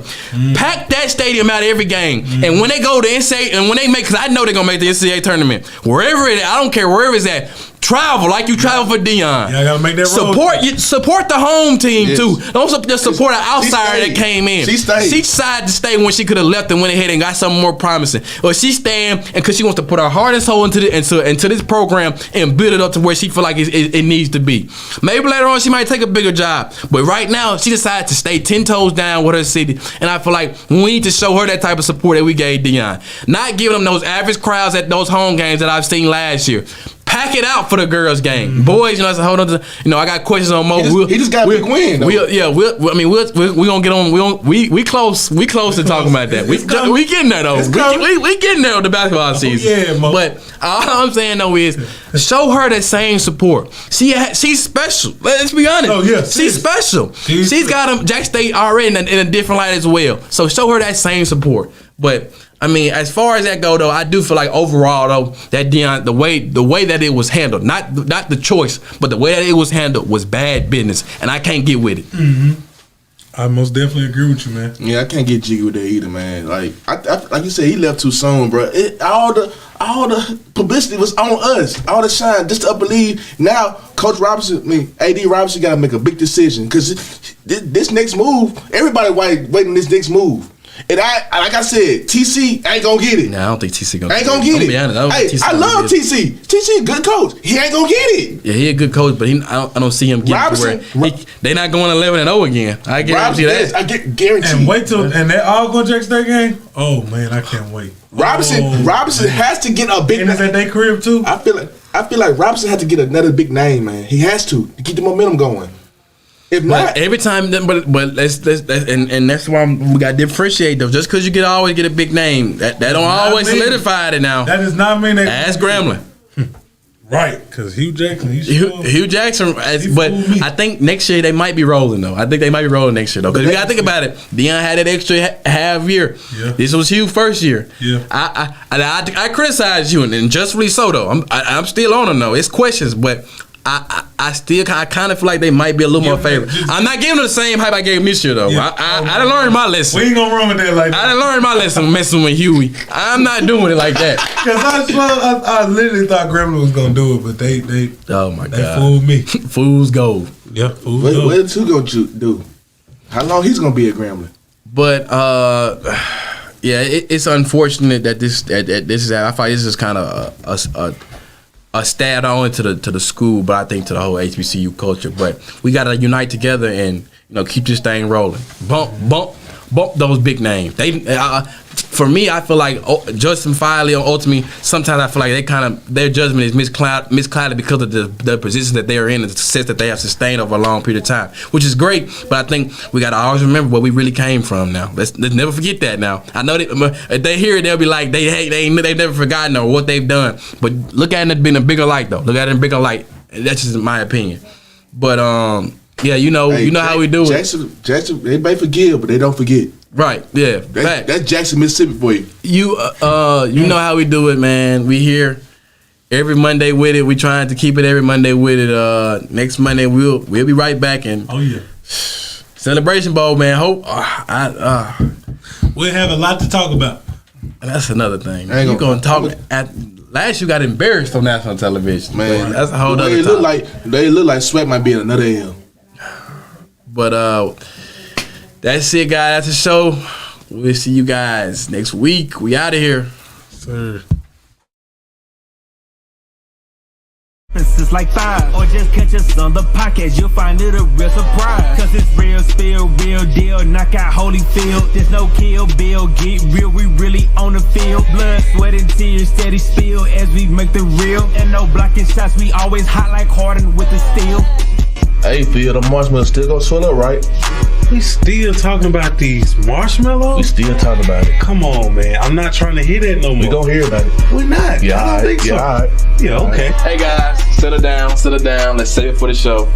Pack that stadium out every game. And when they go to NCAA, and when they make, because I know they're going to make the NCAA tournament, wherever it is, I don't care wherever it's at, travel like you travel for Deon. Yeah, I gotta make that support the home team too. Don't just support an outsider that came in. She stayed. She decided to stay when she could have left and went ahead and got something more promising. Or she's staying and because she wants to put her heart and soul into this program and build it up to where she feel like it needs to be. Maybe later on she might take a bigger job, but right now she decided to stay 10 toes down with her city. And I feel like we need to show her that type of support that we gave Deon. Not giving them those average crowds at those home games that I've seen last year. Pack it out for the girls game. Boys, I said, hold on. I got questions on Mo. He just got a big win, though. We're gonna get on. We close to talking about that. We getting there though. We getting there with the basketball season. Yeah, Mo. But all I'm saying though is show her that same support. She's special. Let's be honest. Oh yeah, she's special. She's got Jack State already in a different light as well. So show her that same support. But I mean, as far as that go though, I do feel like overall though that Deon, the way that it was handled, not the choice, but the way that it was handled was bad business, and I can't get with it. Mm-hmm. I most definitely agree with you, man. Yeah, I can't get jiggy with that either, man. Like like you said, he left too soon, bro. All the publicity was on us, all the shine, just to believe. Now, Coach Robinson, AD Robinson got to make a big decision because this next move, everybody waiting this next move. And like I said, TC ain't gonna get it. Nah, I don't think TC gonna get it. Be honest, I love TC. TC a good coach. He ain't gonna get it. Yeah, he a good coach, but I don't see him getting to where they not going 11-0 again. I guarantee that. I guarantee. And wait till they all go Jackson State game. Oh man, I can't wait. Robinson has to get a big. And is at their crib too. I feel like Robinson has to get another big name, man. He has to keep the momentum going. If not, every time, but let's and that's why we got to differentiate though. Just because you always get a big name, that don't always solidify it now. That does not mean that. Ask Grambling. Right, because Hugh Jackson, Hugh Jackson, but I think next year they might be rolling though. I think they might be rolling next year though. Because you gotta think about it. Deon had that extra half year. Yeah. This was Hugh's first year. Yeah. I criticize you, and justly so though. I'm still on him though. It's questions, but I kind of feel like they might be a little more favorable. I'm not giving them the same hype I gave him this year though. Yeah. I done learned my lesson. We ain't gonna run with that like that. I done learned my lesson messing with Huey. I'm not doing it like that. Because I literally thought Gremlin was gonna do it, but they oh my god, they fooled me. Fools gold. Yeah, fools gold. What is who gonna do? How long he's gonna be a Gremlin? But yeah, it's unfortunate that this is. I thought this is kind of a stat on to the school, but I think to the whole HBCU culture. But we gotta unite together and keep this thing rolling. Bump those big names. They for me, I feel like Justin Filey or ultimately, sometimes I feel like their judgment is misclouded because of the positions that they are in and the success that they have sustained over a long period of time, which is great. But I think we gotta always remember where we really came from. Now let's never forget that. Now I know that if they hear it, they'll be like they've never forgotten or what they've done. But look at it in a bigger light though. Look at it in a bigger light. That's just my opinion. But yeah, how we do Jackson, they may forgive, but they don't forget. Right, yeah. That's Jackson, Mississippi for you. You know how we do it, man. We here every Monday with it. We trying to keep it every Monday with it. Next Monday we'll be right back and Celebration Bowl, man. Hope we'll have a lot to talk about. That's another thing. You gonna talk last you got embarrassed on national television, man. That's a whole other topic. They look like Sweat might be in another L. But that's it, guys. That's the show. We'll see you guys next week. We out of here. Sir. It's like 5, or just catch us on the podcast. You'll find it a real surprise. Cause it's real spill, real deal. Knock out Holyfield. There's no kill bill. Get real, we really on the field. Blood, sweat, and tears steady spill as we make the real. And no blocking shots. We always hot like Harden with the steel. Hey, Phil, the marshmallows still gonna swell up, right? We still talking about these marshmallows? We still talking about it. Come on, man. I'm not trying to hear that no more. We gonna hear about it. We're not. Yeah, I don't think so. Yeah, all right. Yeah, okay. Hey guys, settle down. Let's save it for the show.